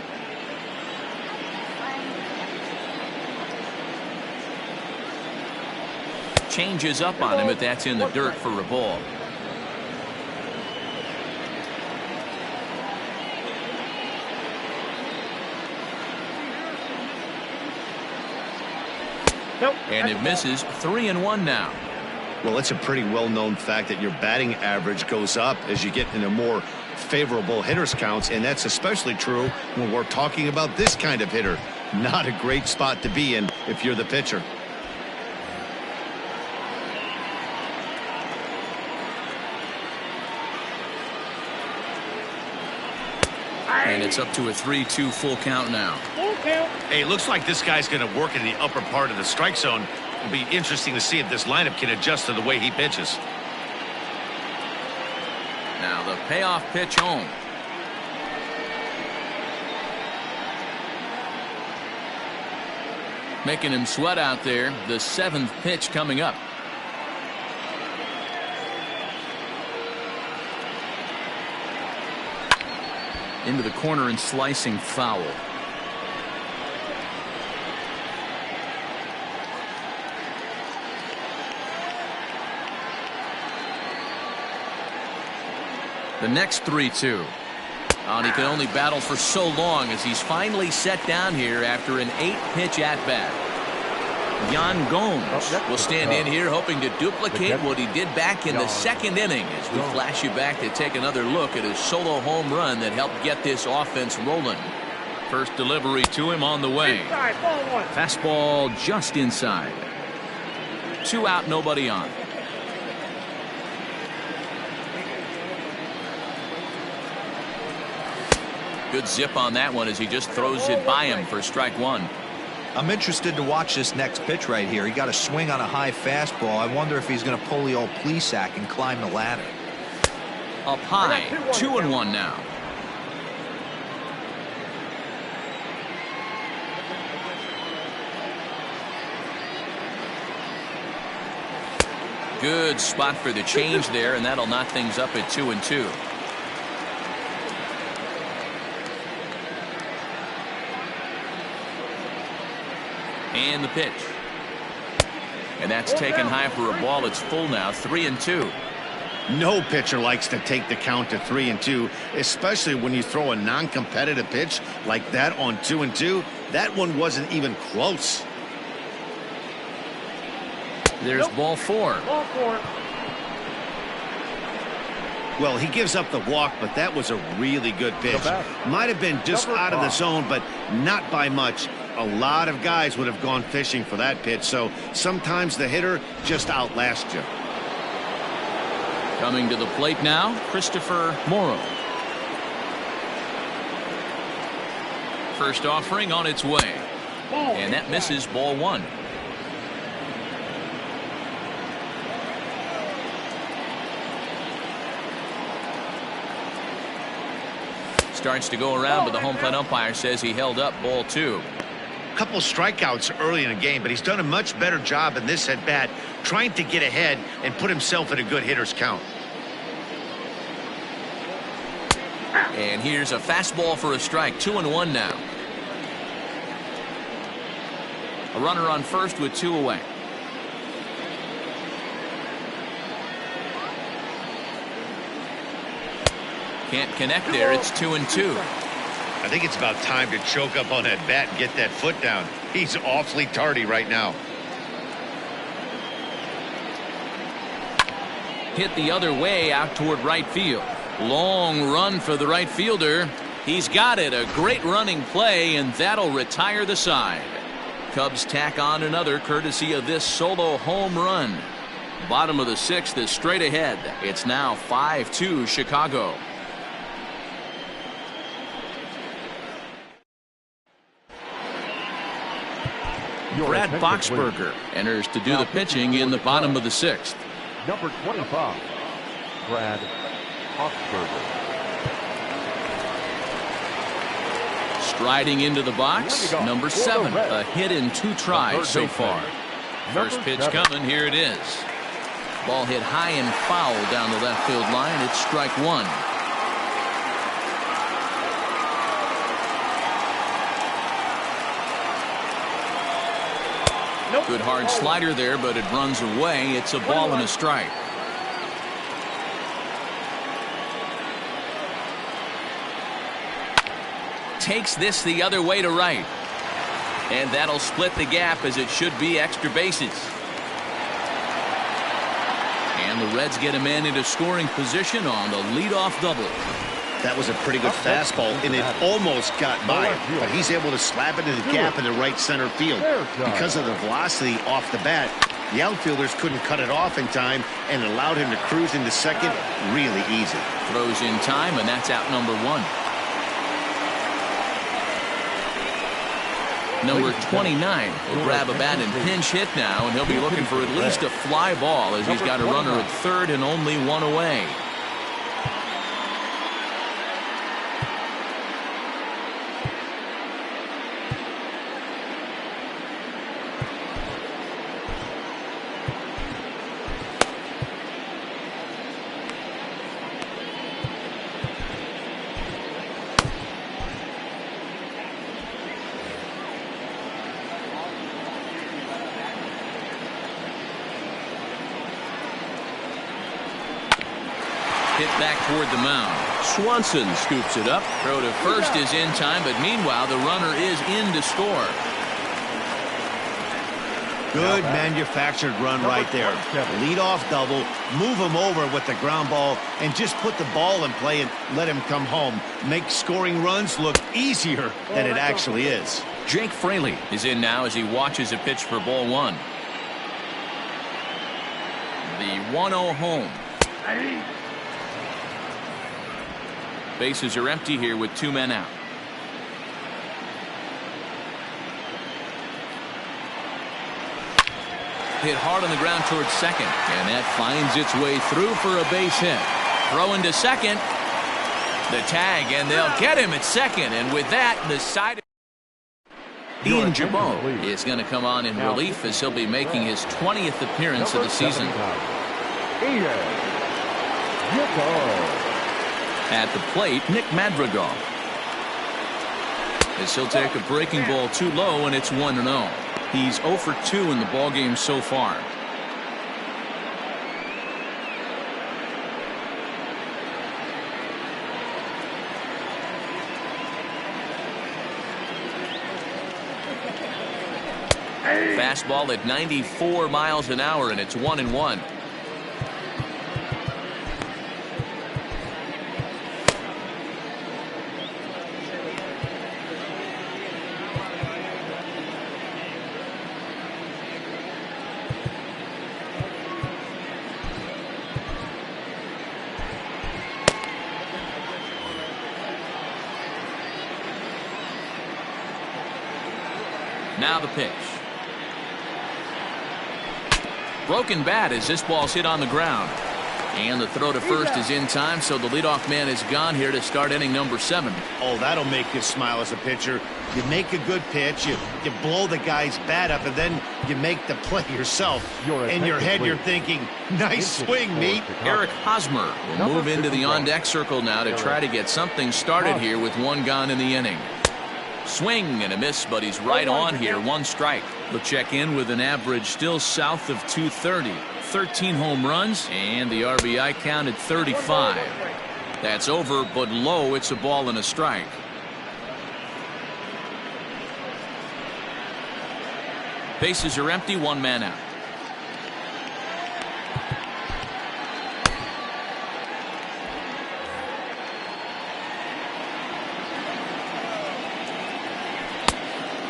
Changes up on him, but that's in the dirt for a ball. And it misses. 3-1 now. Well, it's a pretty well-known fact that your batting average goes up as you get into more favorable hitters counts, and that's especially true when we're talking about this kind of hitter. Not a great spot to be in if you're the pitcher. And it's up to a 3-2 full count now. Hey, looks like this guy's going to work in the upper part of the strike zone. It'll be interesting to see if this lineup can adjust to the way he pitches. Now the payoff pitch home. Making him sweat out there. The 7th pitch coming up. Into the corner and slicing foul. The next 3-2. And he can only battle for so long as he's finally set down here after an 8-pitch at-bat. Yan Gomes will stand in here hoping to duplicate what he did back in the 2nd inning as we flash you back to take another look at his solo home run that helped get this offense rolling. First delivery to him on the way. Fastball just inside. 2 out, nobody on. Good zip on that one as he just throws it by him for strike one. I'm interested to watch this next pitch right here. He got a swing on a high fastball. I wonder if he's going to pull the old Plesac and climb the ladder. Up high, 2-1 now. Good spot for the change there, and that'll knock things up at 2-2. And the pitch. And that's taken high for a ball. It's full now, 3-2. No pitcher likes to take the count to 3-2, especially when you throw a non-competitive pitch like that on 2-2. That one wasn't even close. There's ball 4. Well, he gives up the walk, but that was a really good pitch. Might have been just out of the zone, but not by much. A lot of guys would have gone fishing for that pitch, so sometimes the hitter just outlasts you. Coming to the plate now, Christopher Morrow. First offering on its way. And that misses, ball one. Starts to go around, but the home plate umpire says he held up, ball two. Couple strikeouts early in the game, but he's done a much better job in this at bat trying to get ahead and put himself in a good hitter's count. And here's a fastball for a strike. 2-1 now. A runner on first with two away. Can't connect there. It's 2-2. I think it's about time to choke up on that bat and get that foot down. He's awfully tardy right now. Hit the other way out toward right field. Long run for the right fielder. He's got it. A great running play, and that'll retire the side. Cubs tack on another courtesy of this solo home run. Bottom of the sixth is straight ahead. It's now 5-2 Chicago. Brad Boxberger enters to do the pitching in the bottom of the sixth. Number 25, Brad Boxberger. Striding into the box, number 7. A hit in 2 tries so far. First pitch coming. Here it is. Ball hit high and foul down the left field line. It's strike one. Good hard slider there, but it runs away. It's a ball and a strike. Takes this the other way to right. And that'll split the gap, as it should be extra bases. And the Reds get a man into scoring position on the leadoff double. That was a pretty good fastball, and it almost got by him, but he's able to slap it in the gap in the right center field. Because of the velocity off the bat, the outfielders couldn't cut it off in time, and allowed him to cruise into second really easy. Throws in time, and that's out number 1. Number 29 will grab a bat and pinch hit now, and he'll be looking for at least a fly ball, as he's got a runner at third and only one away. Hit back toward the mound. Swanson scoops it up. Throw to first is in time, but meanwhile the runner is in to score. Good manufactured run right there. Lead off double, move him over with the ground ball, and just put the ball in play and let him come home. Make scoring runs look easier than it actually is. Jake Fraley is in now as he watches a pitch for ball one. The 1-0 home. Bases are empty here with 2 men out. Hit hard on the ground towards second, and that finds its way through for a base hit. Throw into second. The tag, and they'll get him at second, and with that, the side. Ian Jabot is going to come on in relief, as he'll be making his 20th appearance of the season. At the plate, Nick Madrigal. As he'll take a breaking ball too low, and it's 1-0. He's 0 for 2 in the ballgame so far. Fastball at 94 miles an hour, and it's 1-1. Now the pitch. Broken bat as this ball's hit on the ground. And the throw to first is in time, so the leadoff man is gone here to start inning number 7. Oh, that'll make you smile as a pitcher. You make a good pitch, you blow the guy's bat up, and then you make the play yourself. In your head, you're thinking, nice swing, meat. Eric Hosmer will move into the on-deck circle now to try to get something started here with one gone in the inning. Swing and a miss, but he's right on here. 1 strike. He'll check in with an average still south of 230. 13 home runs, and the RBI count at 35. That's over, but low. It's a ball and a strike. Bases are empty, 1 man out.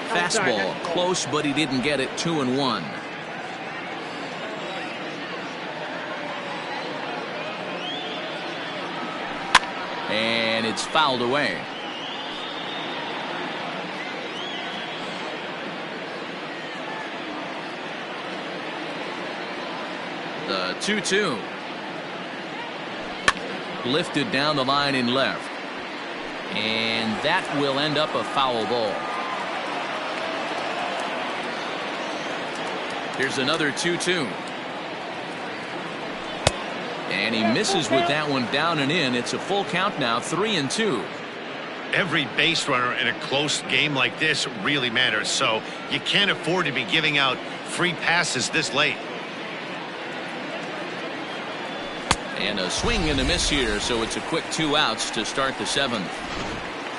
Fastball close, but he didn't get it. 2-1. And it's fouled away. The 2-2. Lifted down the line in left. And that will end up a foul ball. Here's another 2-2. And he misses with that one down and in. It's a full count now, 3-2. Every base runner in a close game like this really matters, so you can't afford to be giving out free passes this late. And a swing and a miss here, so it's a quick 2 outs to start the 7th.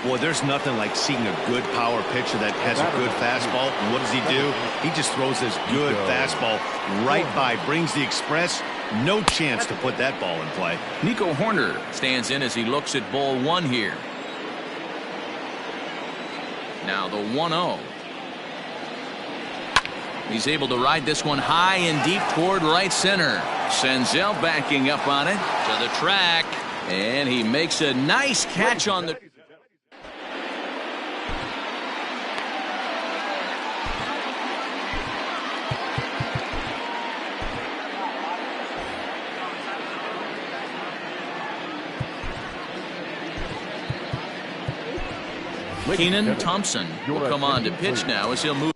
Well, there's nothing like seeing a good power pitcher that has a good fastball. And what does he do? He just throws this good fastball right by, brings the express. No chance to put that ball in play. Nico Horner stands in as he looks at ball 1 here. Now the 1-0. He's able to ride this one high and deep toward right center. Senzel backing up on it to the track, and he makes a nice catch on the. Keenan Thompson will come on to pitch now as he'll move.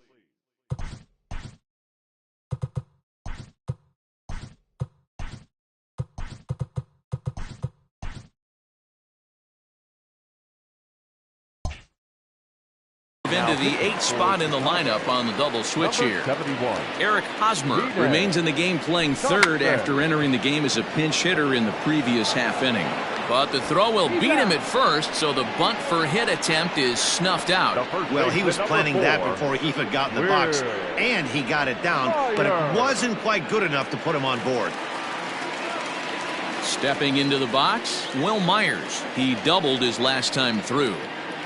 Into the 8th spot in the lineup on the double switch here. Eric Hosmer remains in the game, playing third after entering the game as a pinch hitter in the previous half inning. But the throw will beat him at first, so the bunt for hit attempt is snuffed out. Well, he was planning that before he even got in the box, and he got it down, but it wasn't quite good enough to put him on board. Stepping into the box, Will Myers. He doubled his last time through.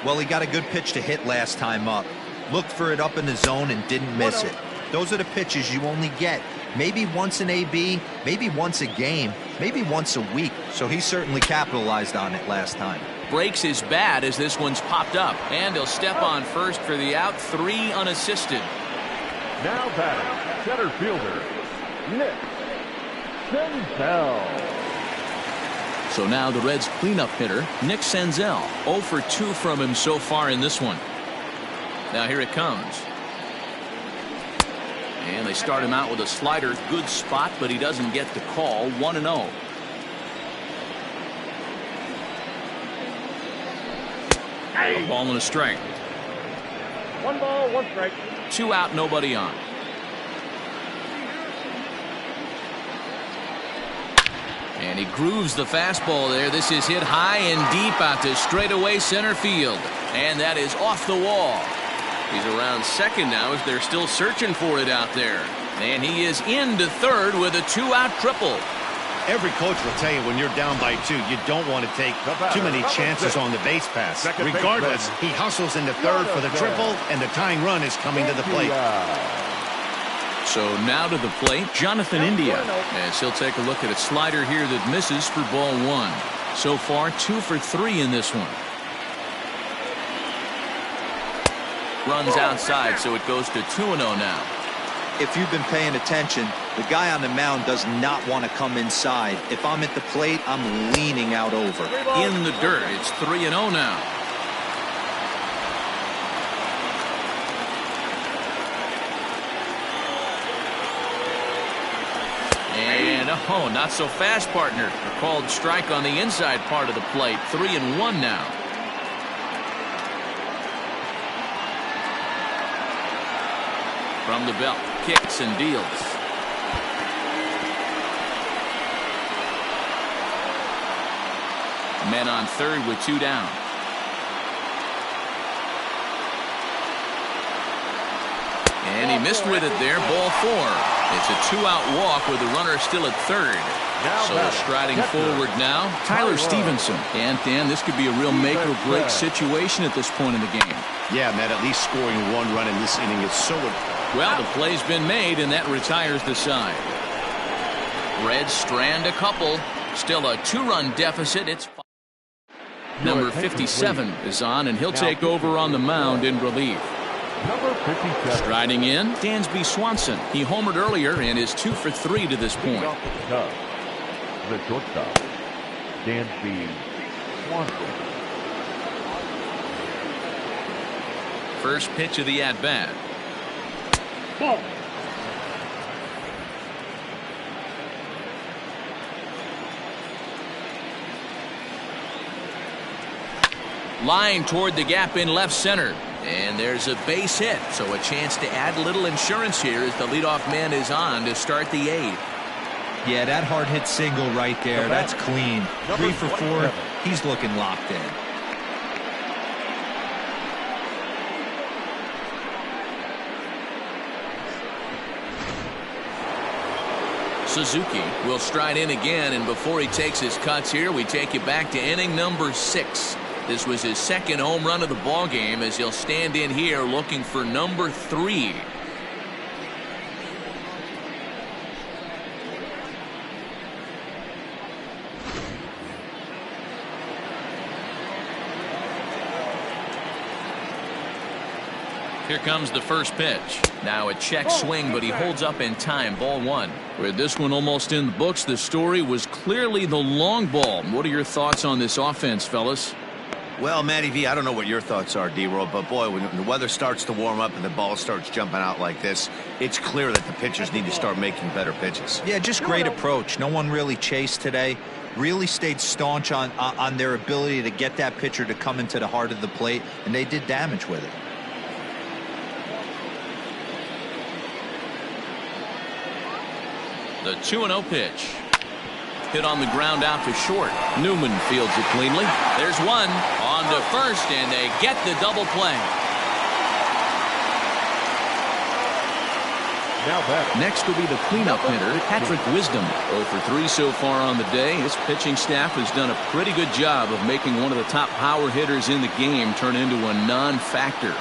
Well, he got a good pitch to hit last time up. Looked for it up in the zone and didn't miss it. Those are the pitches you only get maybe once in AB, maybe once a game, maybe once a week. So he certainly capitalized on it last time. Breaks his bat as this one's popped up. And he'll step on first for the out. 3 unassisted. Now batting, center fielder, Nick Senzel. So now the Reds' cleanup hitter, Nick Senzel. 0 for 2 from him so far in this one. Now here it comes. And they start him out with a slider. Good spot, but he doesn't get the call. 1-0. A ball and a strike. 1 ball, 1 strike. 2 out, nobody on. And he grooves the fastball there. This is hit high and deep out to straightaway center field. And that is off the wall. He's around second now as they're still searching for it out there. And he is into third with a 2-out triple. Every coach will tell you when you're down by 2, you don't want to take too many chances on the base pass. Regardless, he hustles into third for the triple, and the tying run is coming to the plate. So now to the plate, Jonathan India, as he'll take a look at a slider here that misses for ball 1. So far, 2 for 3 in this one. Runs outside, so it goes to 2-0 now. If you've been paying attention, the guy on the mound does not want to come inside. If I'm at the plate, I'm leaning out over. In the dirt, it's 3-0 now. And oh, not so fast, partner. A called strike on the inside part of the plate. 3-1 now. From the belt, kicks and deals. Men on third with 2 down. And he missed with it there. Ball 4. It's a 2-out walk with the runner still at third. So striding forward now, Tyler Stevenson. And Dan, this could be a real make or break situation at this point in the game. Yeah, Matt, at least scoring 1 run in this inning is so important. Well, the play's been made, and that retires the side. Reds strand a couple. Still a 2-run deficit. It's number 57 is on, and he'll take over on the mound in relief. Number 57. Striding in, Dansby Swanson. He homered earlier and is 2 for 3 to this point. The shortstop, Dansby Swanson. First pitch of the at-bat. Ball. Line toward the gap in left center. And there's a base hit, so a chance to add a little insurance here as the leadoff man is on to start the 8th. Yeah, that hard hit single right there. That's clean. 3 for 4. He's looking locked in. Suzuki will stride in again, and before he takes his cuts here, we take you back to inning number 6. This was his second home run of the ball game as he'll stand in here looking for number 3. Here comes the first pitch. Now a check swing, but he holds up in time. Ball 1. With this one almost in the books, the story was clearly the long ball. What are your thoughts on this offense, fellas? Well, Matty V, I don't know what your thoughts are, D-Roll, but boy, when the weather starts to warm up and the ball starts jumping out like this, it's clear that the pitchers need to start making better pitches. Yeah, just great approach. No one really chased today. Really stayed staunch on their ability to get that pitcher to come into the heart of the plate, and they did damage with it. The 2-0 pitch. Hit on the ground out to short. Newman fields it cleanly. There's one on to first, and they get the double play. Next will be the cleanup hitter, Patrick Wisdom. 0 for 3 so far on the day. His pitching staff has done a pretty good job of making one of the top power hitters in the game turn into a non-factor.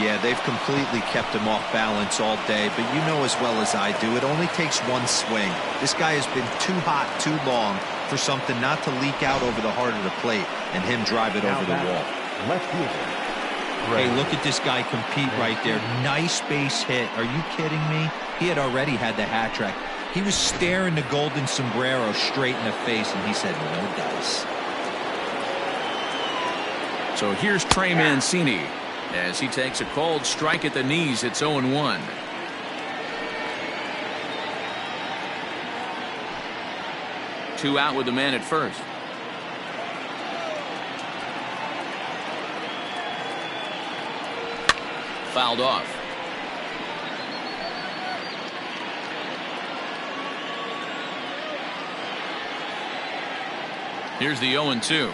Yeah, they've completely kept him off balance all day, but you know as well as I do, it only takes one swing. This guy has been too hot too long for something not to leak out over the heart of the plate and him drive it over the wall. Hey, look at this guy compete right there. Nice base hit. Are you kidding me? He had already had the hat trick. He was staring the golden sombrero straight in the face, and he said, no dice. So here's Trey Mancini. As he takes a cold strike at the knees, it's 0-1. Two out with the man at first. Fouled off. Here's the 0-2.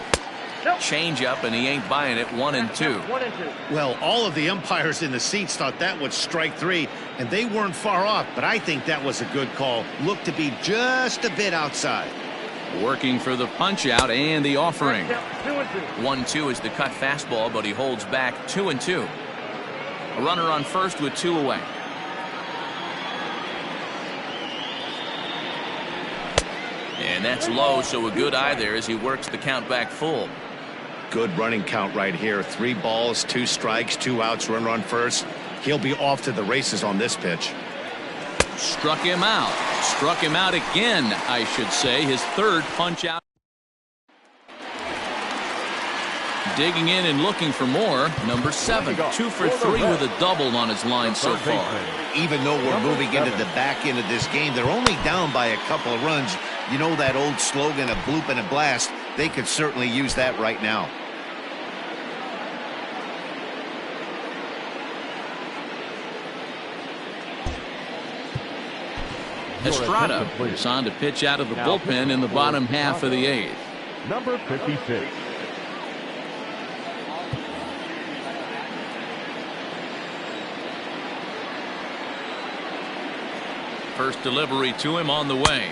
Change up, and he ain't buying it. 1-2. Well, all of the umpires in the seats thought that was strike 3, and they weren't far off, but I think that was a good call. Looked to be just a bit outside. Working for the punch out and the offering. 1-2 is the cut fastball, but he holds back. 2-2. A runner on first with 2 away. And that's low, so a good eye there as he works the count back full. Good running count right here. 3 balls, 2 strikes, 2 outs, runner on first. He'll be off to the races on this pitch. Struck him out. Struck him out again, I should say. His 3rd punch out. Digging in and looking for more. Number 7, 2 for 3 with a double on his line so far. Even though we're moving into the back end of this game, they're only down by a couple of runs. You know that old slogan, a bloop and a blast. They could certainly use that right now. Estrada is on to pitch out of the bullpen in the bottom half of the 8th. Number 56. First delivery to him on the way.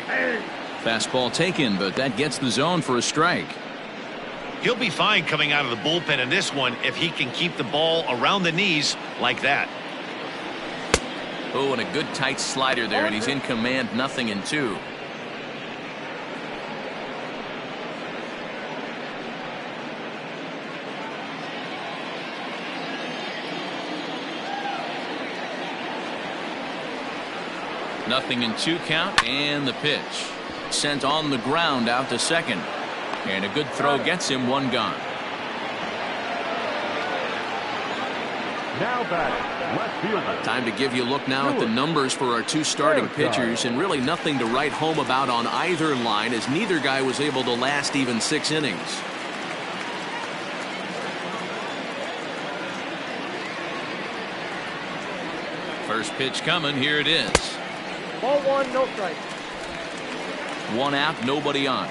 Fastball taken, but that gets the zone for a strike. He'll be fine coming out of the bullpen in this one if he can keep the ball around the knees like that. Oh, and a good tight slider there, and he's in command, 0-2. Nothing in 2 count, and the pitch. Sent on the ground out to second. And a good throw gets him 1 gone. Now batting, left fielder. Time to give you a look now at the numbers for our 2 starting pitchers, and really nothing to write home about on either line, as neither guy was able to last even 6 innings. First pitch coming, here it is. Ball 1, no strike. 1 out, nobody on.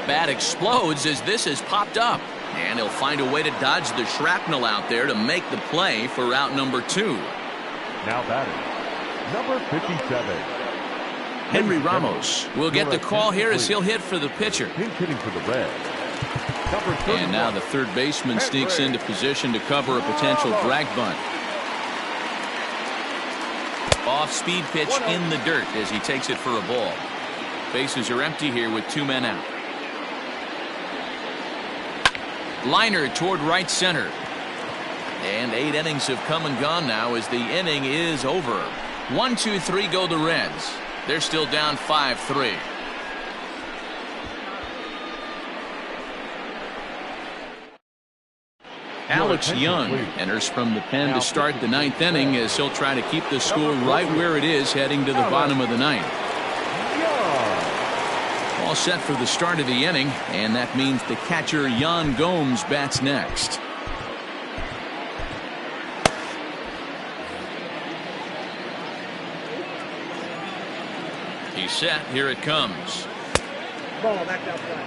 Bat explodes as this has popped up, and he'll find a way to dodge the shrapnel out there to make the play for out number 2. Now batting, number 57. Henry Ramos will get the call here as he'll hit for the pitcher. Pinch hitting for the Reds. Number 31. And now the third baseman sneaks into position to cover a potential drag bunt. Off-speed pitch in the dirt as he takes it for a ball. Bases are empty here with 2 men out. Liner toward right center. And 8 innings have come and gone now as the inning is over. 1-2-3 go the Reds. They're still down 5-3. Alex Young enters from the pen to start the 9th inning as he'll try to keep the score right where it is heading to the bottom of the 9th. All set for the start of the inning, and that means the catcher Yan Gomes bats next. He's set. Here it comes. Ball back outside.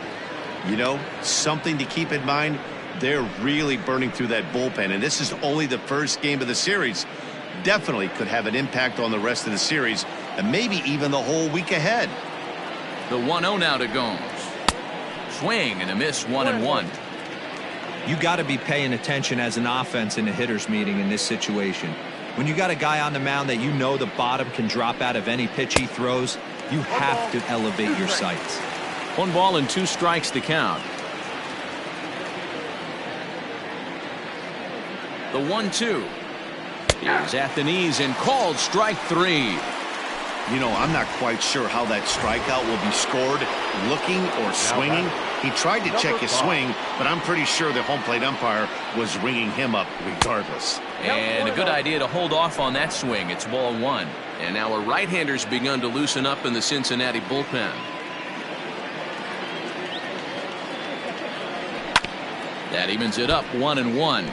You know, something to keep in mind. They're really burning through that bullpen, and this is only the first game of the series. Definitely could have an impact on the rest of the series, and maybe even the whole week ahead. The 1-0 now to Gomes. Swing and a miss, 1-1. You got to be paying attention as an offense in a hitter's meeting in this situation. When you got a guy on the mound that you know the bottom can drop out of any pitch he throws, you have to elevate your sights. 1 ball and 2 strikes to count. The 1-2 is at the knees and called strike 3. You know, I'm not quite sure how that strikeout will be scored, looking or swinging. He tried to check his swing, but I'm pretty sure the home plate umpire was ringing him up regardless. And a good idea to hold off on that swing. It's ball 1. And now a right-hander's begun to loosen up in the Cincinnati bullpen. That evens it up, 1-1.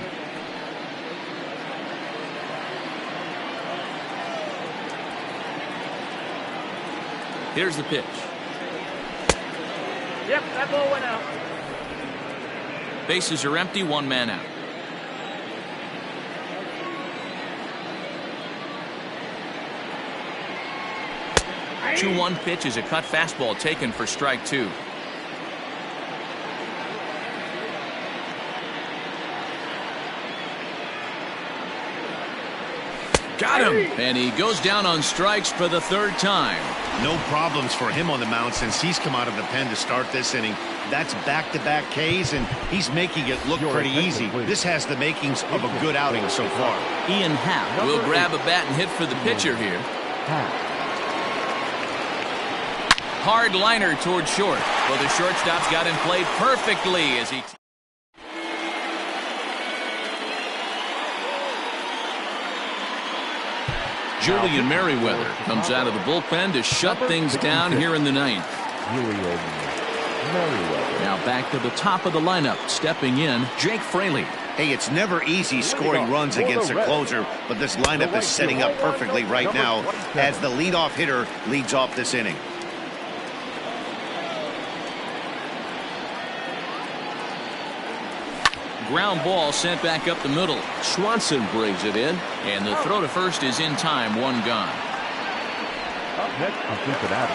Here's the pitch. Yep, that ball went out. Bases are empty, 1 man out. 2-1 pitch is a cut fastball taken for strike 2. Got him, and he goes down on strikes for the 3rd time. No problems for him on the mound since he's come out of the pen to start this inning. That's back-to-back Ks, and he's making it look pretty easy. This has the makings of a good outing so far. Ian Happ will grab a bat and hit for the pitcher here. Hard liner toward short. Well, the shortstop's got him played perfectly as he... Julian Merriweather comes out of the bullpen to shut things down here in the ninth. Now back to the top of the lineup. Stepping in, Jake Fraley. Hey, it's never easy scoring runs against a closer, but this lineup is setting up perfectly right now as the leadoff hitter leads off this inning. Ground ball sent back up the middle. Swanson brings it in, and the throw to first is in time. One gone. Up next for Cincinnati.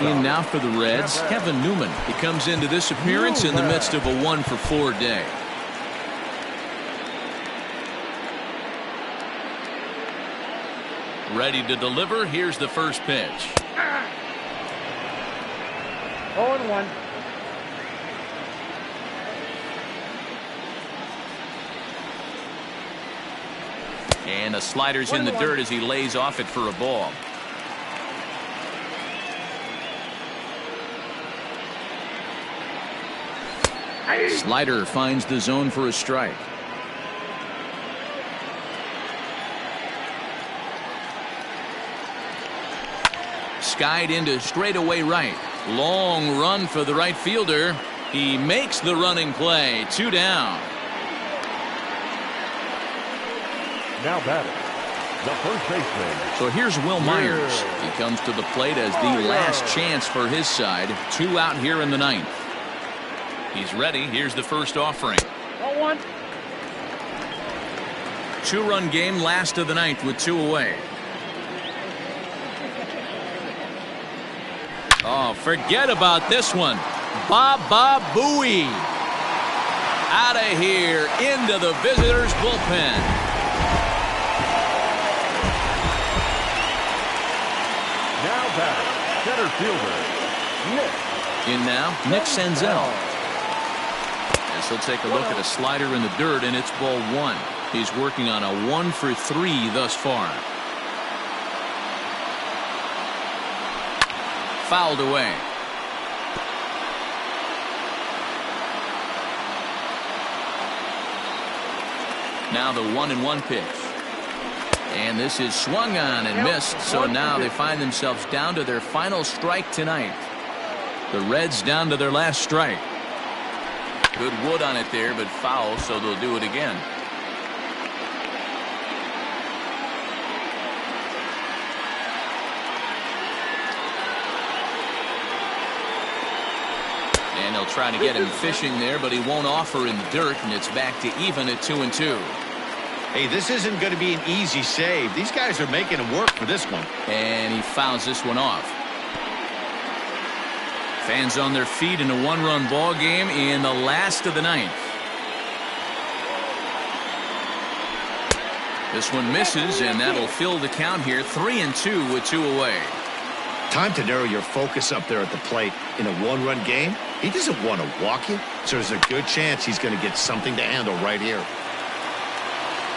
In now for the Reds, Kevin Newman. He comes into this appearance in the midst of a 1-for-4 day. Ready to deliver. Here's the first pitch. 0-1. And a slider's in the dirt as he lays off it for a ball. Slider finds the zone for a strike. Skied into straightaway right. Long run for the right fielder. He makes the running play. 2 down. Now batting, the first baseman. So here's Will Myers. He comes to the plate as the last chance for his side. 2 out here in the ninth. He's ready. Here's the first offering. 0-1. 2-run game, last of the ninth with 2 away. Oh, forget about this one. Baba Booey. Out of here into the visitors' bullpen. Now batting, center fielder, Nick. In now, Nick Senzel. As he'll take a look at a slider in the dirt, and it's ball 1. He's working on a 1-for-3 thus far. Fouled away. Now the 1-1 pitch. And this is swung on and missed, so now they find themselves down to their final strike tonight. The Reds down to their last strike. Good wood on it there, but foul, so they'll do it again. And they'll try to get him fishing there, but he won't offer in the dirt, and it's back to even at 2-2. Hey, this isn't going to be an easy save. These guys are making it work for this one. And he fouls this one off. Fans on their feet in a 1-run ball game in the last of the ninth. This one misses, and that'll fill the count here. 3-2 with 2 away. Time to narrow your focus up there at the plate. In a 1-run game, he doesn't want to walk you, so there's a good chance he's going to get something to handle right here.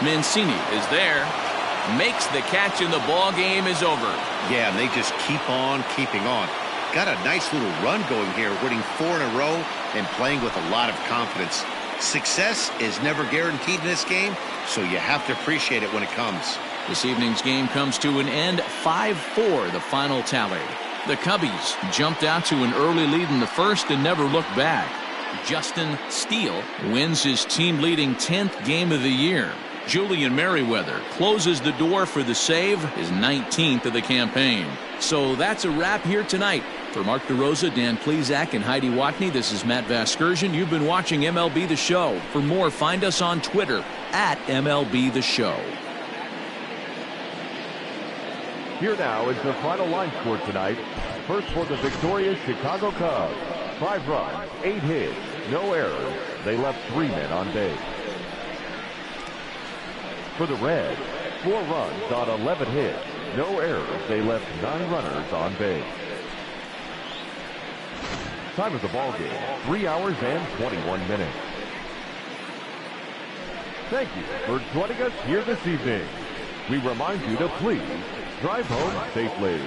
Mancini is there, makes the catch, and the ball game is over. Yeah, and they just keep on keeping on. Got a nice little run going here, winning 4 in a row and playing with a lot of confidence. Success is never guaranteed in this game, so you have to appreciate it when it comes. This evening's game comes to an end. 5-4 the final tally. The Cubbies jumped out to an early lead in the first and never looked back. Justin Steele wins his team-leading 10th game of the year. Julian Merriweather closes the door for the save, his 19th of the campaign. So that's a wrap here tonight. For Mark DeRosa, Dan Plesac, and Heidi Watney, this is Matt Vasgersian. You've been watching MLB The Show. For more, find us on Twitter at MLB The Show. Here now is the final line score tonight. First for the victorious Chicago Cubs. 5 runs, 8 hits, no errors. They left 3 men on base. For the Reds, 4 runs on 11 hits, no errors. They left 9 runners on base. Time of the ball game, 3 hours and 21 minutes. Thank you for joining us here this evening. We remind you to please drive home safely.